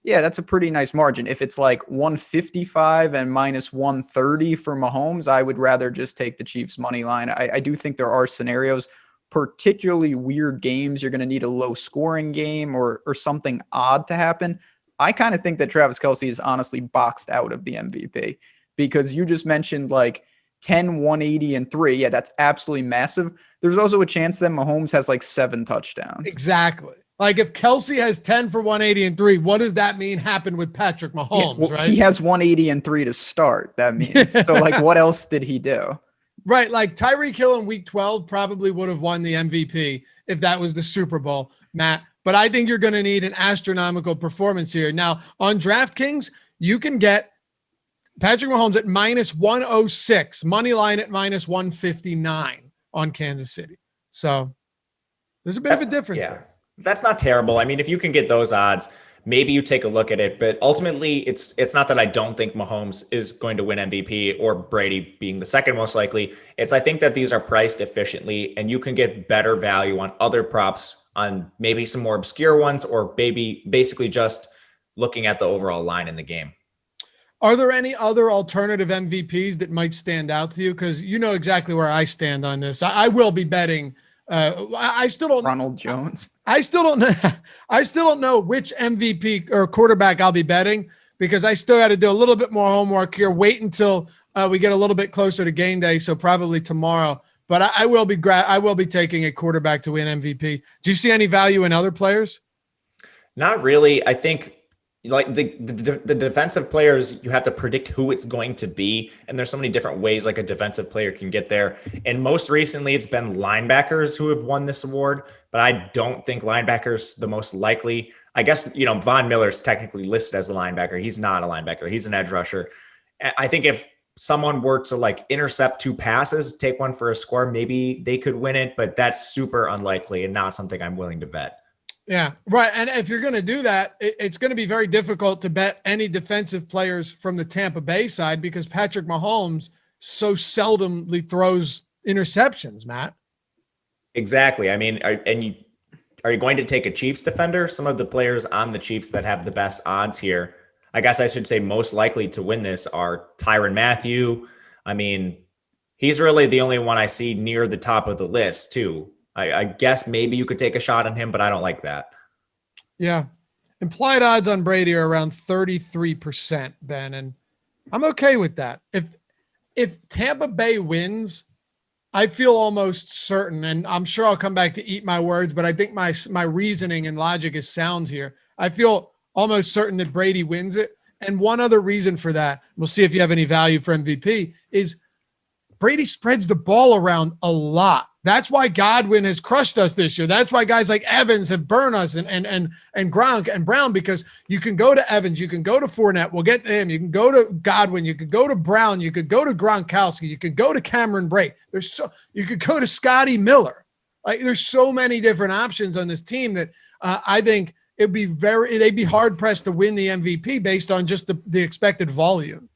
Yeah, that's a pretty nice margin. If it's like 155 and minus 130 for Mahomes, I would rather just take the Chiefs money line. I do think there are scenarios, particularly weird games. You're going to need a low scoring game or something odd to happen. I kind of think that Travis Kelsey is honestly boxed out of the MVP because you just mentioned like 10, 180, and 3. Yeah, that's absolutely massive. There's also a chance that Mahomes has like 7 touchdowns. Exactly. Like if Kelsey has 10 for 180 and 3, what does that mean happened with Patrick Mahomes, right? He has 180 and 3 to start. That means. So like what else did he do? Right. Like Tyreek Hill in week 12 probably would have won the MVP if that was the Super Bowl, Matt. But I think you're going to need an astronomical performance here. Now on DraftKings, you can get Patrick Mahomes at minus 106, money line at minus 159 on Kansas City. So there's a bit of a difference there. That's not terrible. I mean, if you can get those odds, maybe you take a look at it. But ultimately, it's not that I don't think Mahomes is going to win MVP or Brady being the second most likely. I think that these are priced efficiently and you can get better value on other props, on maybe some more obscure ones, or maybe basically just looking at the overall line in the game. Are there any other alternative MVPs that might stand out to you? Because you know exactly where I stand on this. I will be betting. I still don't. Ronald Jones. I still don't know. I still don't know which MVP or quarterback I'll be betting because I still got to do a little bit more homework here. Wait until we get a little bit closer to game day, so probably tomorrow. But I will be taking a quarterback to win MVP. Do you see any value in other players? Not really. I think like the defensive players, you have to predict who it's going to be. And there's so many different ways like a defensive player can get there. And most recently it's been linebackers who have won this award, but I don't think linebackers the most likely. I guess, Von Miller's technically listed as a linebacker. He's not a linebacker. He's an edge rusher. I think if someone were to like intercept 2 passes, take one for a score, maybe they could win it, but that's super unlikely and not something I'm willing to bet. Yeah, right. And if you're going to do that, it's going to be very difficult to bet any defensive players from the Tampa Bay side because Patrick Mahomes so seldomly throws interceptions, Matt. Exactly. I mean, are you going to take a Chiefs defender? Some of the players on the Chiefs that have the best odds here, I guess I should say most likely to win this, are Tyrann Mathieu. I mean, he's really the only one I see near the top of the list too. I guess maybe you could take a shot on him, but I don't like that. Yeah. Implied odds on Brady are around 33%, Ben, and I'm okay with that. If Tampa Bay wins, I feel almost certain, and I'm sure I'll come back to eat my words, but I think my reasoning and logic is sound here. I feel almost certain that Brady wins it. And one other reason for that, we'll see if you have any value for MVP, is Brady spreads the ball around a lot. That's why Godwin has crushed us this year. That's why guys like Evans have burned us and Gronk and Brown, because you can go to Evans, you can go to Fournette, we'll get to him. You can go to Godwin, you could go to Brown, you could go to Gronkowski, you could go to Cameron Brate. You could go to Scotty Miller. Like there's so many different options on this team that I think they'd be hard pressed to win the MVP based on just the expected volume.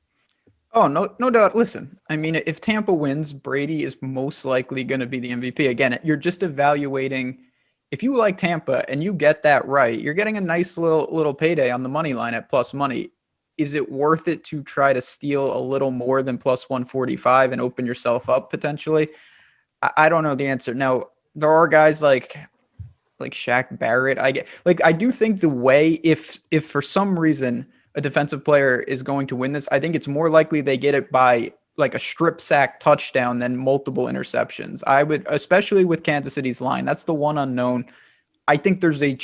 Oh, no doubt. Listen, I mean, if Tampa wins, Brady is most likely going to be the MVP. Again, you're just evaluating. If you like Tampa and you get that right, you're getting a nice little payday on the money line at plus money. Is it worth it to try to steal a little more than plus 145 and open yourself up potentially? I don't know the answer. Now, there are guys like Shaq Barrett. I do think the way, if for some reason a defensive player is going to win this, I think it's more likely they get it by like a strip sack touchdown than multiple interceptions. I would, especially with Kansas City's line, that's the one unknown. I think there's a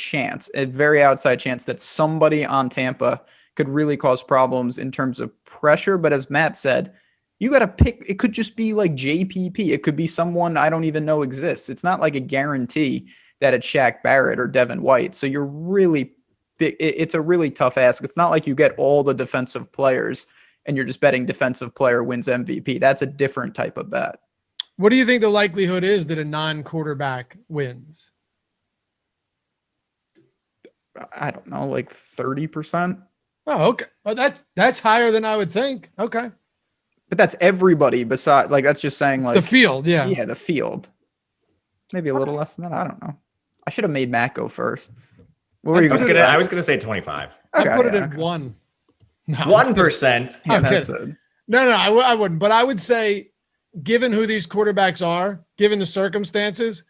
very outside chance that somebody on Tampa could really cause problems in terms of pressure. But as Matt said, you got to pick. It could just be like JPP. It could be someone I don't even know exists. It's not like a guarantee that it's Shaq Barrett or Devin White. So it's a really tough ask. It's not like you get all the defensive players and you're just betting defensive player wins MVP. That's a different type of bet. What do you think the likelihood is that a non-quarterback wins? I don't know, like 30%. Oh, okay. Well, that's higher than I would think. Okay. But that's everybody besides, like, that's just saying like the field. Yeah. Yeah. The field. Maybe a little less than that. I don't know. I should have made Matt go first. What were you going to say? I was gonna say 25. I put it at 1. No, 1%. Yeah, No, I wouldn't. But I would say, given who these quarterbacks are, given the circumstances,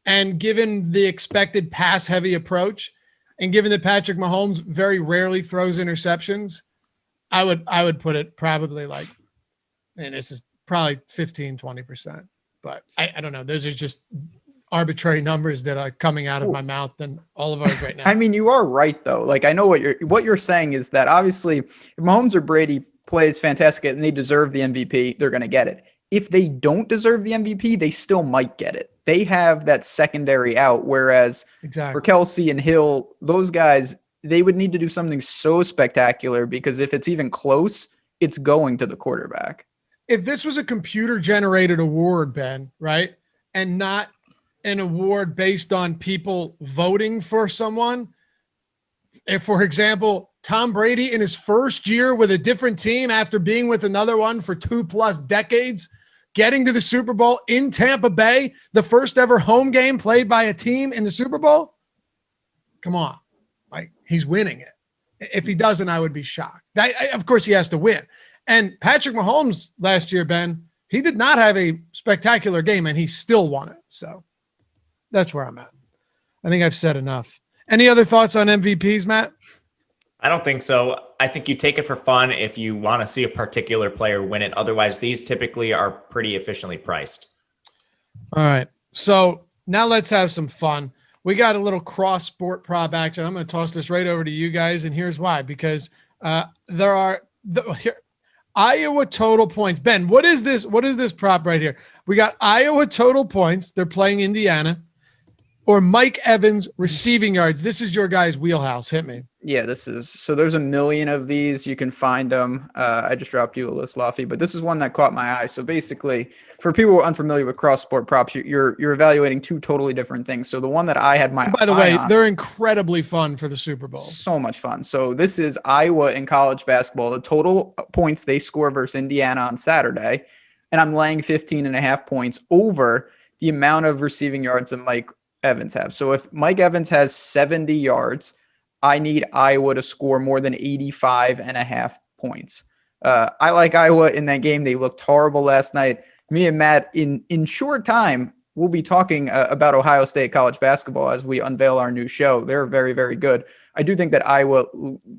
and given the expected pass-heavy approach, and given that Patrick Mahomes very rarely throws interceptions, I would put it probably like, and this is probably 15, 20%. But I don't know. Those are just arbitrary numbers that are coming out of my mouth and all of ours right now. I mean, you are right though. Like, I know what you're saying is that obviously if Mahomes or Brady plays fantastic and they deserve the MVP, they're going to get it. If they don't deserve the MVP, they still might get it. They have that secondary out. Whereas for Kelsey and Hill, those guys, they would need to do something so spectacular, because if it's even close, it's going to the quarterback. If this was a computer generated award, Ben, right? And not an award based on people voting for someone. If, for example, Tom Brady in his first year with a different team after being with another one for 2+ decades, getting to the Super Bowl in Tampa Bay, the first ever home game played by a team in the Super Bowl. Come on. Like, he's winning it. If he doesn't, I would be shocked. Of course, he has to win. And Patrick Mahomes last year, Ben, he did not have a spectacular game, and he still won it. So that's where I'm at. I think I've said enough. Any other thoughts on MVPs, Matt? I don't think so. I think you take it for fun if you want to see a particular player win it. Otherwise, these typically are pretty efficiently priced. All right. So now let's have some fun. We got a little cross-sport prop action. I'm going to toss this right over to you guys, and here's why. Because there are Iowa total points. Ben, what is this? What is this prop right here? We got Iowa total points. They're playing Indiana. Or Mike Evans receiving yards. This is your guy's wheelhouse. Hit me. Yeah, so there's a million of these. You can find them. I just dropped you a list, Luffy, but this is one that caught my eye. So basically, for people who are unfamiliar with cross-sport props, you're evaluating two totally different things. So the one that I had my By the way, they're incredibly fun for the Super Bowl. So much fun. So this is Iowa in college basketball. The total points they score versus Indiana on Saturday, and I'm laying 15.5 points over the amount of receiving yards that Mike Evans have. So if Mike Evans has 70 yards, I need Iowa to score more than 85.5 points. I like Iowa in that game. They looked horrible last night. Me and Matt, in short time, we'll be talking about Ohio State college basketball as we unveil our new show. They're very, very good. I do think that Iowa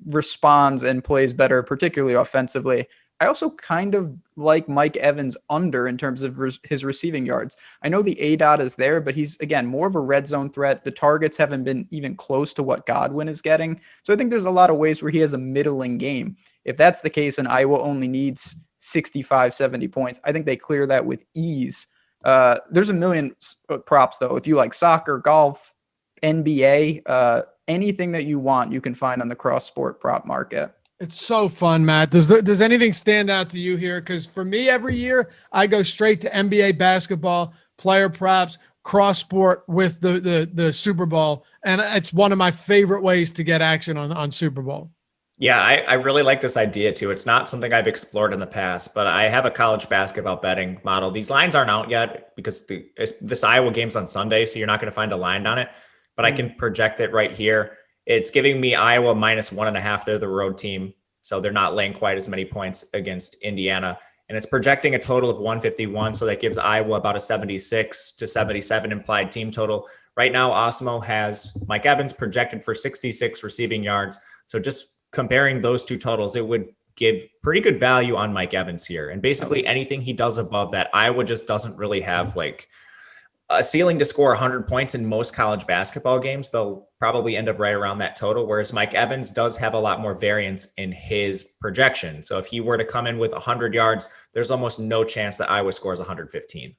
responds and plays better, particularly offensively. I also kind of like Mike Evans under in terms of his receiving yards. I know the ADOT is there, but he's, again, more of a red zone threat. The targets haven't been even close to what Godwin is getting. So I think there's a lot of ways where he has a middling game. If that's the case and Iowa only needs 65, 70 points, I think they clear that with ease. There's a million props, though. If you like soccer, golf, NBA, anything that you want, you can find on the cross-sport prop market. It's so fun, Matt. Does anything stand out to you here? Because for me, every year I go straight to NBA basketball, player props, cross sport with the Super Bowl, and it's one of my favorite ways to get action on Super Bowl. Yeah, I really like this idea too. It's not something I've explored in the past, but I have a college basketball betting model. These lines aren't out yet because this Iowa game's on Sunday, so you're not going to find a line on it. But I can project it right here. It's giving me Iowa -1.5. They're the road team, so they're not laying quite as many points against Indiana. And it's projecting a total of 151, so that gives Iowa about a 76 to 77 implied team total. Right now, Awesemo has Mike Evans projected for 66 receiving yards. So just comparing those two totals, it would give pretty good value on Mike Evans here. And basically anything he does above that, Iowa just doesn't really have like a ceiling to score 100 points in most college basketball games. They'll probably end up right around that total, whereas Mike Evans does have a lot more variance in his projection. So if he were to come in with 100 yards, there's almost no chance that Iowa scores 115.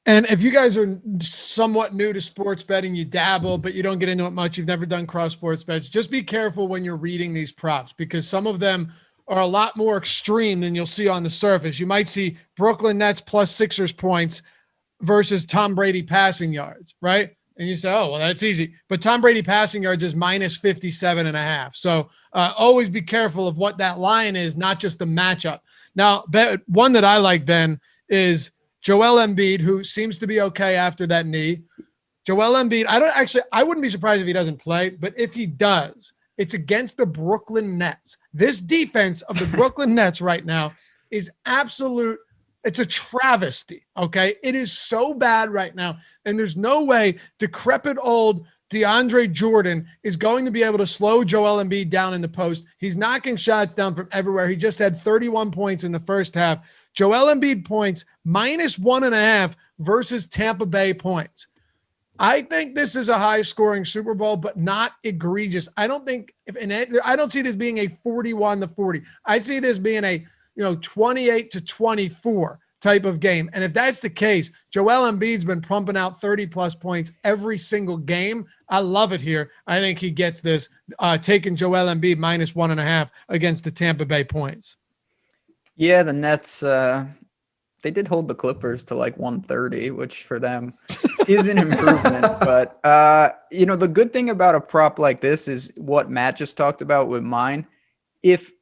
And if you guys are somewhat new to sports betting, you dabble, but you don't get into it much, you've never done cross sports bets, just be careful when you're reading these props because some of them are a lot more extreme than you'll see on the surface. You might see Brooklyn Nets plus Sixers points versus Tom Brady passing yards, right? And you say, oh, well, that's easy. But Tom Brady passing yards is -57.5. So always be careful of what that line is, not just the matchup. Now, one that I like, Ben, is Joel Embiid, who seems to be okay after that knee. Joel Embiid, I wouldn't be surprised if he doesn't play, but if he does, it's against the Brooklyn Nets. This defense of the Brooklyn Nets right now is it's a travesty, okay? It is so bad right now, and there's no way decrepit old DeAndre Jordan is going to be able to slow Joel Embiid down in the post. He's knocking shots down from everywhere. He just had 31 points in the first half. Joel Embiid points -1.5 versus Tampa Bay points. I think this is a high-scoring Super Bowl, but not egregious. I don't see this being a 41-40. I see this being a 28-24 type of game. And if that's the case, Joel Embiid's been pumping out 30-plus points every single game. I love it here. I think he gets this, taking Joel Embiid -1.5 against the Tampa Bay points. Yeah, the Nets, they did hold the Clippers to like 130, which for them is an improvement. But, the good thing about a prop like this is what Matt just talked about with mine. If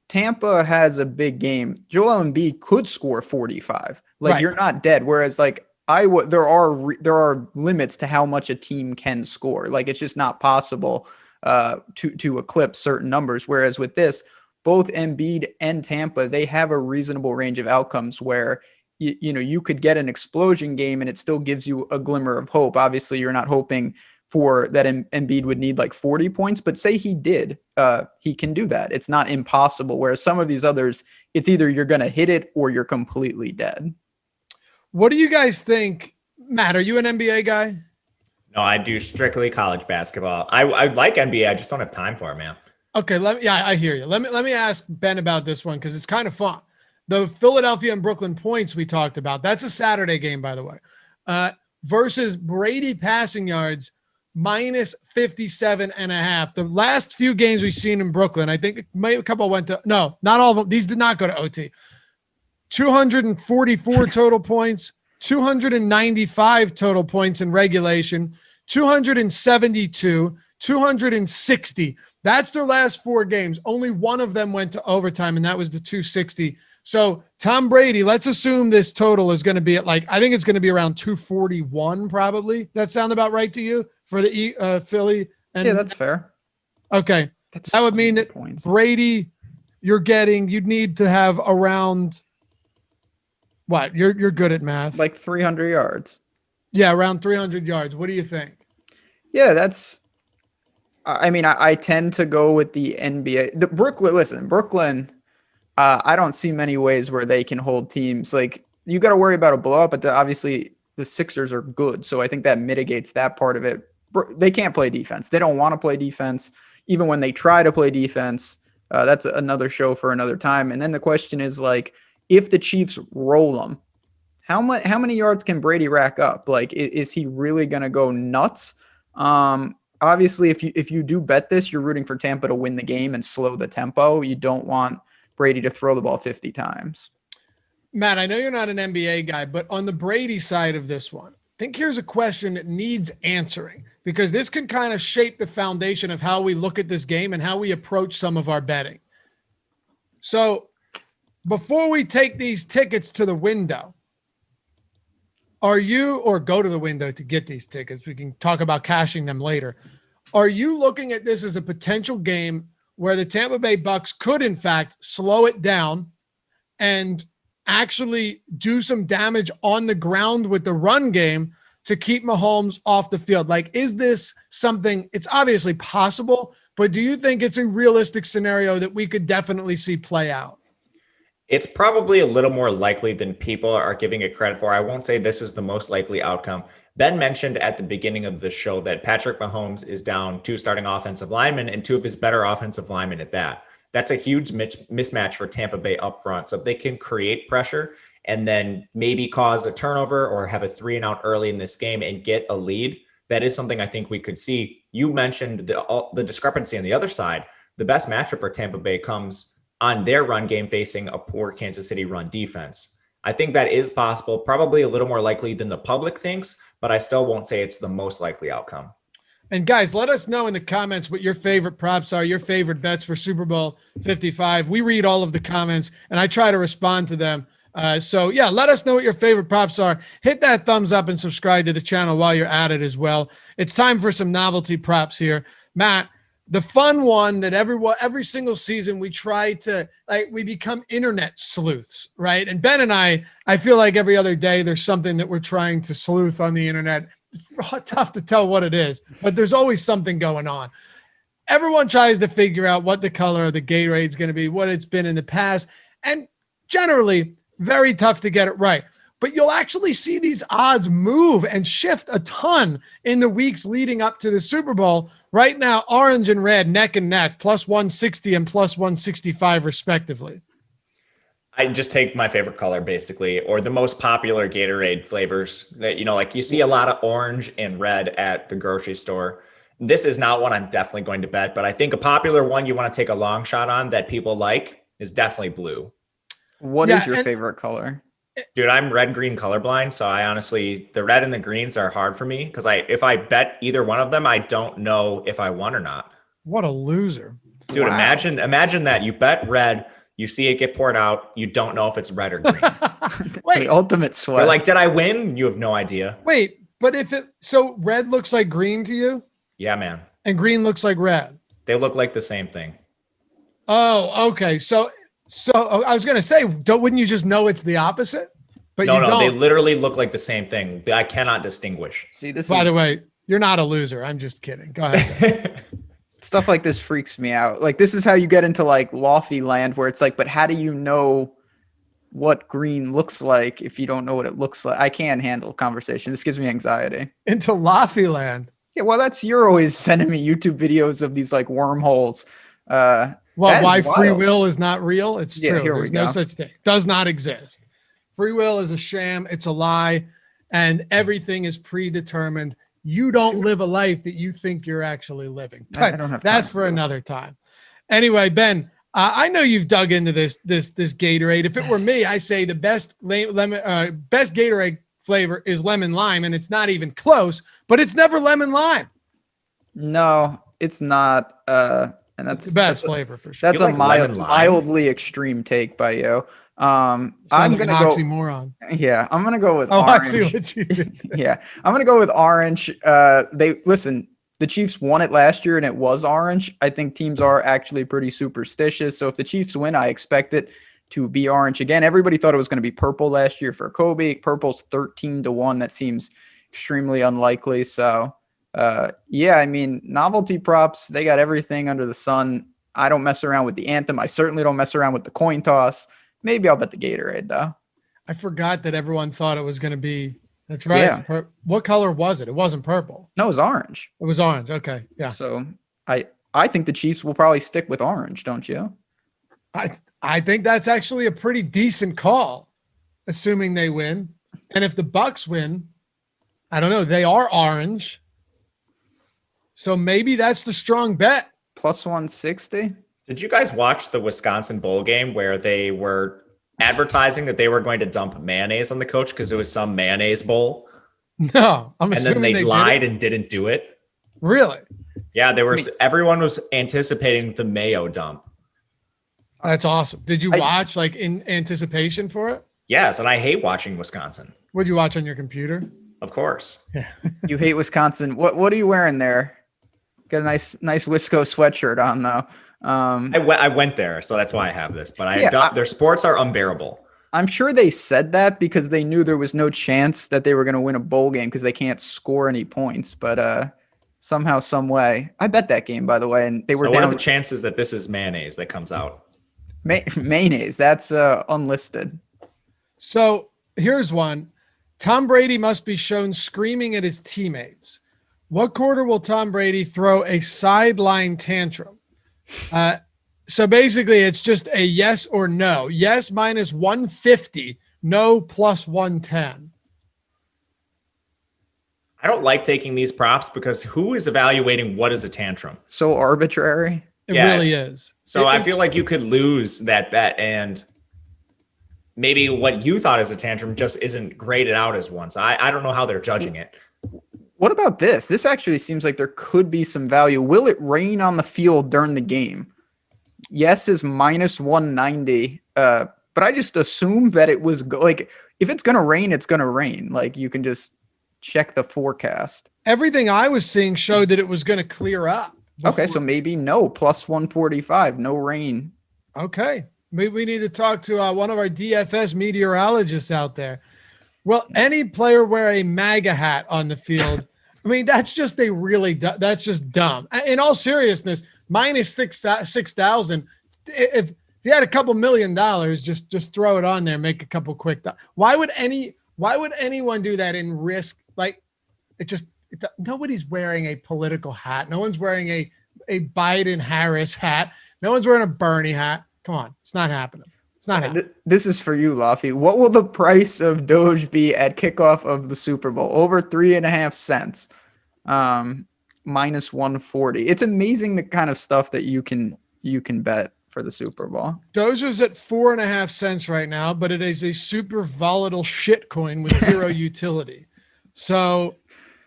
Tampa has a big game, Joel Embiid could score 45. Like, You're not dead. Whereas like there are limits to how much a team can score. Like, it's just not possible to eclipse certain numbers. Whereas with this, both Embiid and Tampa, they have a reasonable range of outcomes where you could get an explosion game and it still gives you a glimmer of hope. Obviously, you're not hoping for that Embiid would need like 40 points, but say he did, he can do that. It's not impossible. Whereas some of these others, it's either you're going to hit it or you're completely dead. What do you guys think? Matt, are you an NBA guy? No, I do strictly college basketball. I like NBA. I just don't have time for it, man. Okay, I hear you. Let me ask Ben about this one because it's kind of fun. The Philadelphia and Brooklyn points we talked about, that's a Saturday game, by the way, versus Brady passing yards -57.5. The last few games we've seen in Brooklyn, I think a couple went to – no, not all of them. These did not go to OT. 244 total points, 295 total points in regulation, 272, 260. That's their last 4 games. Only one of them went to overtime, and that was the 260. So Tom Brady, let's assume this total is going to be at I think it's going to be around 241 probably. That sound about right to you for the Philly? Yeah, that's fair. Okay. That would mean that points. Brady, you'd need to have around what? You're good at math. Like 300 yards. Yeah, around 300 yards. What do you think? Yeah, I tend to go with the NBA. Brooklyn, I don't see many ways where they can hold teams. Like, you got to worry about a blowout, but obviously the Sixers are good. So I think that mitigates that part of it. They can't play defense. They don't want to play defense. Even when they try to play defense, that's another show for another time. And then the question is, like, if the Chiefs roll them, how many yards can Brady rack up? Like, is he really going to go nuts? Obviously, if you do bet this, you're rooting for Tampa to win the game and slow the tempo. You don't want Brady to throw the ball 50 times. Matt, I know you're not an NBA guy, but on the Brady side of this one, I think here's a question that needs answering because this can kind of shape the foundation of how we look at this game and how we approach some of our betting. So before we take these tickets to the window, or go to the window to get these tickets, we can talk about cashing them later. Are you looking at this as a potential game where the Tampa Bay Bucks could, in fact, slow it down and actually do some damage on the ground with the run game to keep Mahomes off the field? Like, is this something – it's obviously possible, but do you think it's a realistic scenario that we could definitely see play out? It's probably a little more likely than people are giving it credit for. I won't say this is the most likely outcome. Ben mentioned at the beginning of the show that Patrick Mahomes is down 2 starting offensive linemen and 2 of his better offensive linemen at that. That's a huge mismatch for Tampa Bay up front. So if they can create pressure and then maybe cause a turnover or have a 3-and-out early in this game and get a lead, that is something I think we could see. You mentioned the discrepancy on the other side. The best matchup for Tampa Bay comes on their run game facing a poor Kansas City run defense. I think that is possible, probably a little more likely than the public thinks, but I still won't say it's the most likely outcome. And guys, let us know in the comments what your favorite props are, your favorite bets for Super Bowl 55. We read all of the comments and I try to respond to them So yeah, let us know what your favorite props are. Hit that thumbs up and subscribe to the channel while you're at it as well. It's time for some novelty props here. Matt, the fun one that every single season we try to, like, we become internet sleuths, right? And Ben and I feel like every other day there's something that we're trying to sleuth on the internet. It's tough to tell what it is, but there's always something going on. Everyone tries to figure out what the color of the Gatorade is going to be, what it's been in the past, and generally very tough to get it right. But you'll actually see these odds move and shift a ton in the weeks leading up to the Super Bowl. Right now, orange and red neck and neck, plus 160 and plus 165 respectively. I just take my favorite color, basically, or the most popular Gatorade flavors that, you know, like you see a lot of orange and red at the grocery store. This is not one I'm definitely going to bet, but I think a popular one you want to take a long shot on that people like is definitely blue. What is your favorite color? Dude, I'm red-green colorblind, so I honestly, the red and the greens are hard for me because if I bet either one of them, I don't know if I won or not. What a loser. Dude, wow. Imagine that. You bet red, you see it get poured out, you don't know if it's red or green. Wait, the ultimate sweat. You're like, did I win? You have no idea. Wait, but so red looks like green to you? Yeah, man. And green looks like red. They look like the same thing. Oh, okay. So I was going to say, wouldn't you just know it's the opposite? But no, they literally look like the same thing. I cannot distinguish. See, by the way, you're not a loser. I'm just kidding. Go ahead. Stuff like this freaks me out. Like, this is how you get into like lofty land where it's like, but how do you know what green looks like if you don't know what it looks like? I can't handle conversation. This gives me anxiety. Into lofty land. Yeah, well, you're always sending me YouTube videos of these like wormholes. Well, why free will is not real? It's true. There's no such thing. Does not exist. Free will is a sham. It's a lie. And everything is predetermined. You don't live a life that you think you're actually living. But that's for another time. Anyway, Ben, I know you've dug into this Gatorade. If it were me, I say the best Gatorade flavor is lemon lime, and it's not even close, but it's never lemon lime. No, it's not. And it's the best flavor for sure. That's a mildly extreme take by you. I'm gonna go oxymoron. Yeah, I'm gonna go with orange. I see what you did. Yeah, I'm gonna go with orange. The Chiefs won it last year and it was orange. I think teams are actually pretty superstitious. So if the Chiefs win, I expect it to be orange again. Everybody thought it was going to be purple last year for Kobe. Purple's 13-1. That seems extremely unlikely. So yeah, I mean, novelty props, they got everything under the sun. I don't mess around with the anthem. I certainly don't mess around with the coin toss. Maybe I'll bet the Gatorade though. I forgot that everyone thought it was going to be. That's right. Yeah. What color was it? It wasn't purple. No, it was orange. It was orange. Okay. Yeah. So I think the Chiefs will probably stick with orange, don't you? I think that's actually a pretty decent call, assuming they win. And if the Bucks win, I don't know. They are orange. So maybe that's the strong bet. Plus 160. Did you guys watch the Wisconsin bowl game where they were advertising that they were going to dump mayonnaise on the coach because it was some mayonnaise bowl? No, I'm assuming and then they lied and didn't do it. Really? Yeah, everyone was anticipating the mayo dump. That's awesome. Did you watch like in anticipation for it? Yes, and I hate watching Wisconsin. Would you watch on your computer? Of course. Yeah. You hate Wisconsin. What are you wearing there? Got a nice Wisco sweatshirt on though. I went there, so that's why I have this. But their sports are unbearable. I'm sure they said that because they knew there was no chance that they were going to win a bowl game because they can't score any points. But somehow, some way, I bet that game. By the way, and they were. So what are the chances that this is mayonnaise that comes out? Mayonnaise. That's unlisted. So here's one. Tom Brady must be shown screaming at his teammates. What quarter will Tom Brady throw a sideline tantrum? So basically, it's just a yes or no. Yes minus 150. No plus 110. I don't like taking these props because who is evaluating what is a tantrum? So arbitrary. It really is. So I feel like you could lose that bet and maybe what you thought is a tantrum just isn't graded out as one. So I don't know how they're judging it. What about this? This actually seems like there could be some value. Will it rain on the field during the game? Yes is minus 190. but I just assumed that it was like, if it's going to rain, it's going to rain. Like, you can just check the forecast. Everything I was seeing showed that it was going to clear up. Okay, so maybe no, plus 145, no rain. Okay. Maybe we need to talk to one of our DFS meteorologists out there. Well, any player wear a MAGA hat on the field. I mean, that's just that's just dumb. In all seriousness, minus 6,000. If you had a couple $1 million, just throw it on there, make a couple quick. Why would anyone do that and risk, like, nobody's wearing a political hat. No one's wearing a Biden Harris hat. No one's wearing a Bernie hat. Come on. It's not happening. It's not happening. This is for you, Laffy. What will the price of Doge be at kickoff of the Super Bowl? Over 3.5 cents. Minus 140. It's amazing the kind of stuff that you can bet for the Super Bowl. Doge is at 4.5 cents right now, but it is a super volatile shit coin with zero utility. So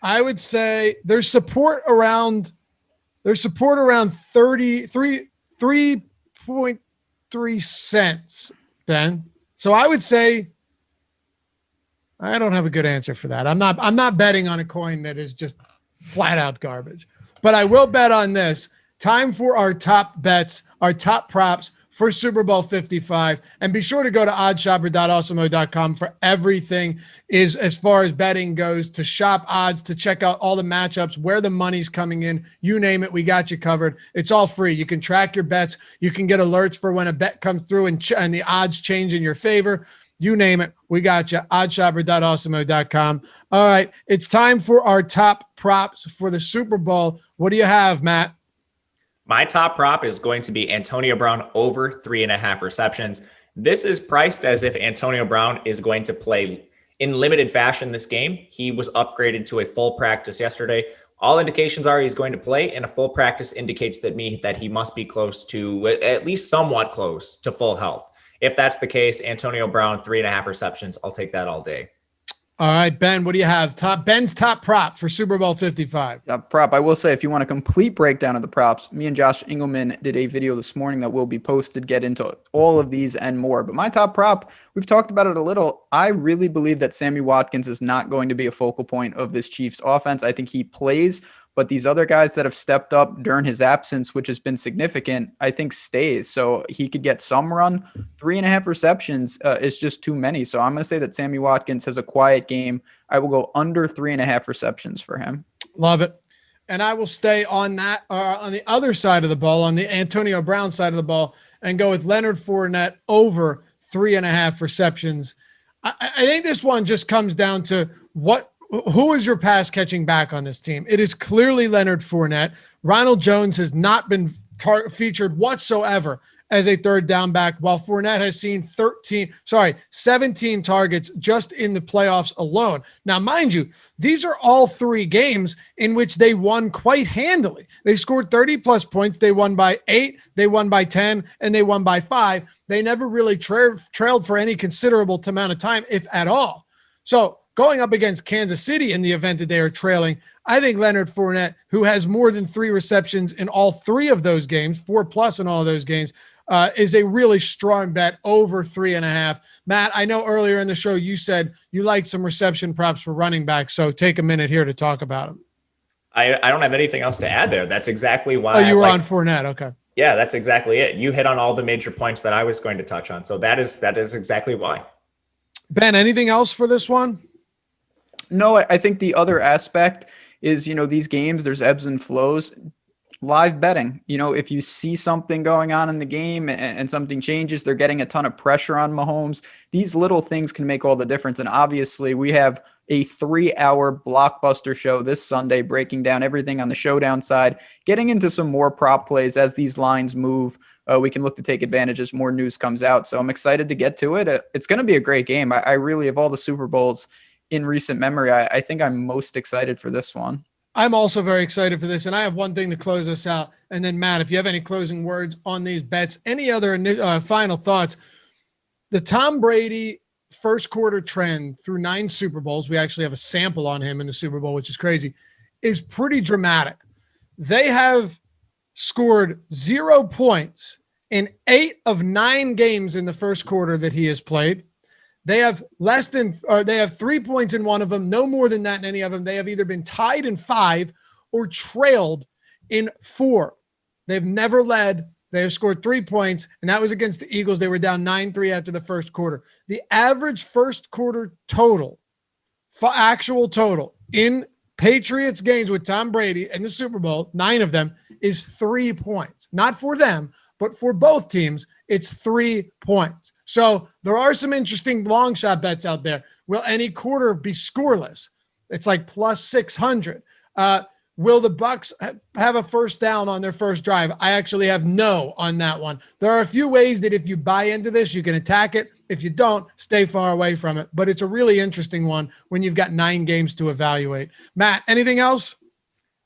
I would say there's support around 3.3 cents, Ben. So I would say I don't have a good answer for that. I'm not betting on a coin that is just flat out garbage. But I will bet on this. Time for our top bets, our top props for Super Bowl 55. And be sure to go to oddshopper.awesemo.com for everything is as far as betting goes, to shop odds, to check out all the matchups, where the money's coming in. You name it, we got you covered. It's all free. You can track your bets. You can get alerts for when a bet comes through and the odds change in your favor. You name it, we got you. oddshopper.awesemo.com. All right, it's time for our top props for the Super Bowl. What do you have, Matt? My top prop is going to be Antonio Brown over 3.5 receptions. This is priced as if Antonio Brown is going to play in limited fashion this game. He was upgraded to a full practice yesterday. All indications are he's going to play, and a full practice indicates that he must be close to, at least somewhat close to full health. If that's the case, Antonio Brown, 3.5 receptions, I'll take that all day. All right, Ben, what do you have? Ben's top prop for Super Bowl 55. Top prop. I will say, if you want a complete breakdown of the props, me and Josh Engelman did a video this morning that will be posted, get into all of these and more. But my top prop, we've talked about it a little. I really believe that Sammy Watkins is not going to be a focal point of this Chiefs offense. I think he plays, but these other guys that have stepped up during his absence, which has been significant, I think stays. So he could get some run. 3.5 receptions is just too many. So I'm going to say that Sammy Watkins has a quiet game. I will go under 3.5 receptions for him. Love it. And I will stay on that, on the other side of the ball, on the Antonio Brown side of the ball, and go with Leonard Fournette over 3.5 receptions. I think this one just comes down to who is your pass catching back on this team? It is clearly Leonard Fournette. Ronald Jones has not been featured whatsoever as a third down back, while Fournette has seen 17 targets just in the playoffs alone. Now, mind you, these are all 3 games in which they won quite handily. They scored 30-plus points. They won by 8, they won by 10, and they won by 5. They never really trailed for any considerable amount of time, if at all. So, going up against Kansas City in the event that they are trailing, I think Leonard Fournette, who has more than 3 receptions in all 3 of those games, 4+ in all of those games, is a really strong bet over 3.5. Matt, I know earlier in the show you said you like some reception props for running backs, so take a minute here to talk about them. I don't have anything else to add there. That's exactly why. Oh, you were on Fournette. Okay. Yeah, that's exactly it. You hit on all the major points that I was going to touch on. So that is exactly why. Ben, anything else for this one? No, I think the other aspect is, these games, there's ebbs and flows. Live betting, if you see something going on in the game and something changes, they're getting a ton of pressure on Mahomes. These little things can make all the difference. And obviously we have a 3-hour blockbuster show this Sunday, breaking down everything on the showdown side, getting into some more prop plays as these lines move. We can look to take advantage as more news comes out. So I'm excited to get to it. It's going to be a great game. I really, of all the Super Bowls in recent memory, I think I'm most excited for this one. I'm also very excited for this, and I have one thing to close us out. And then, Matt, if you have any closing words on these bets, any other final thoughts, the Tom Brady first quarter trend through 9 Super Bowls, we actually have a sample on him in the Super Bowl, which is crazy, is pretty dramatic. They have scored 0 points In 8 of 9 games in the first quarter that he has played, they have they have 3 points in one of them, no more than that in any of them. They have either been tied in 5 or trailed in 4. They've never led. They have scored 3 points, and that was against the Eagles. They were down 9-3 after the first quarter. The average first quarter total, actual total, in Patriots games with Tom Brady in the Super Bowl, 9 of them, is 3 points. Not for them, but for both teams, it's 3 points. So there are some interesting long shot bets out there. Will any quarter be scoreless? It's like plus 600. Will the Bucs have a first down on their first drive? I actually have no on that one. There are a few ways that if you buy into this, you can attack it. If you don't, stay far away from it. But it's a really interesting one when you've got 9 games to evaluate. Matt, anything else?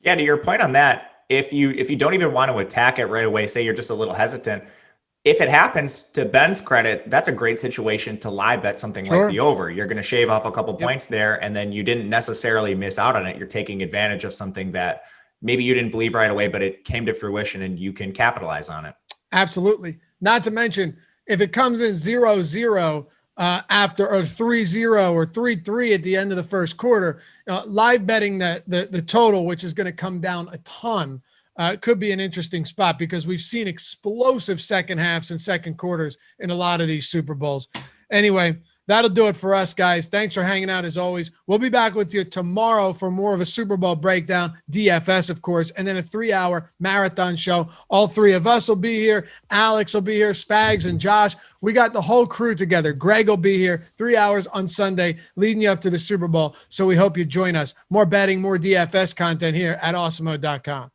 Yeah, to your point on that, if you don't even want to attack it right away, say you're just a little hesitant, if it happens, to Ben's credit, that's a great situation to live bet something like the over. You're going to shave off a couple points there, and then you didn't necessarily miss out on it. You're taking advantage of something that maybe you didn't believe right away, but it came to fruition and you can capitalize on it. Absolutely. Not to mention, if it comes in 0-0 after, or 3-0 or 3-3 at the end of the first quarter, live betting the total, which is going to come down a ton, could be an interesting spot because we've seen explosive second halves and second quarters in a lot of these Super Bowls. Anyway, that'll do it for us, guys. Thanks for hanging out as always. We'll be back with you tomorrow for more of a Super Bowl breakdown, DFS, of course, and then a 3-hour marathon show. All 3 of us will be here. Alex will be here, Spags and Josh. We got the whole crew together. Greg will be here 3 hours on Sunday leading you up to the Super Bowl. So we hope you join us. More betting, more DFS content here at Awesemo.com.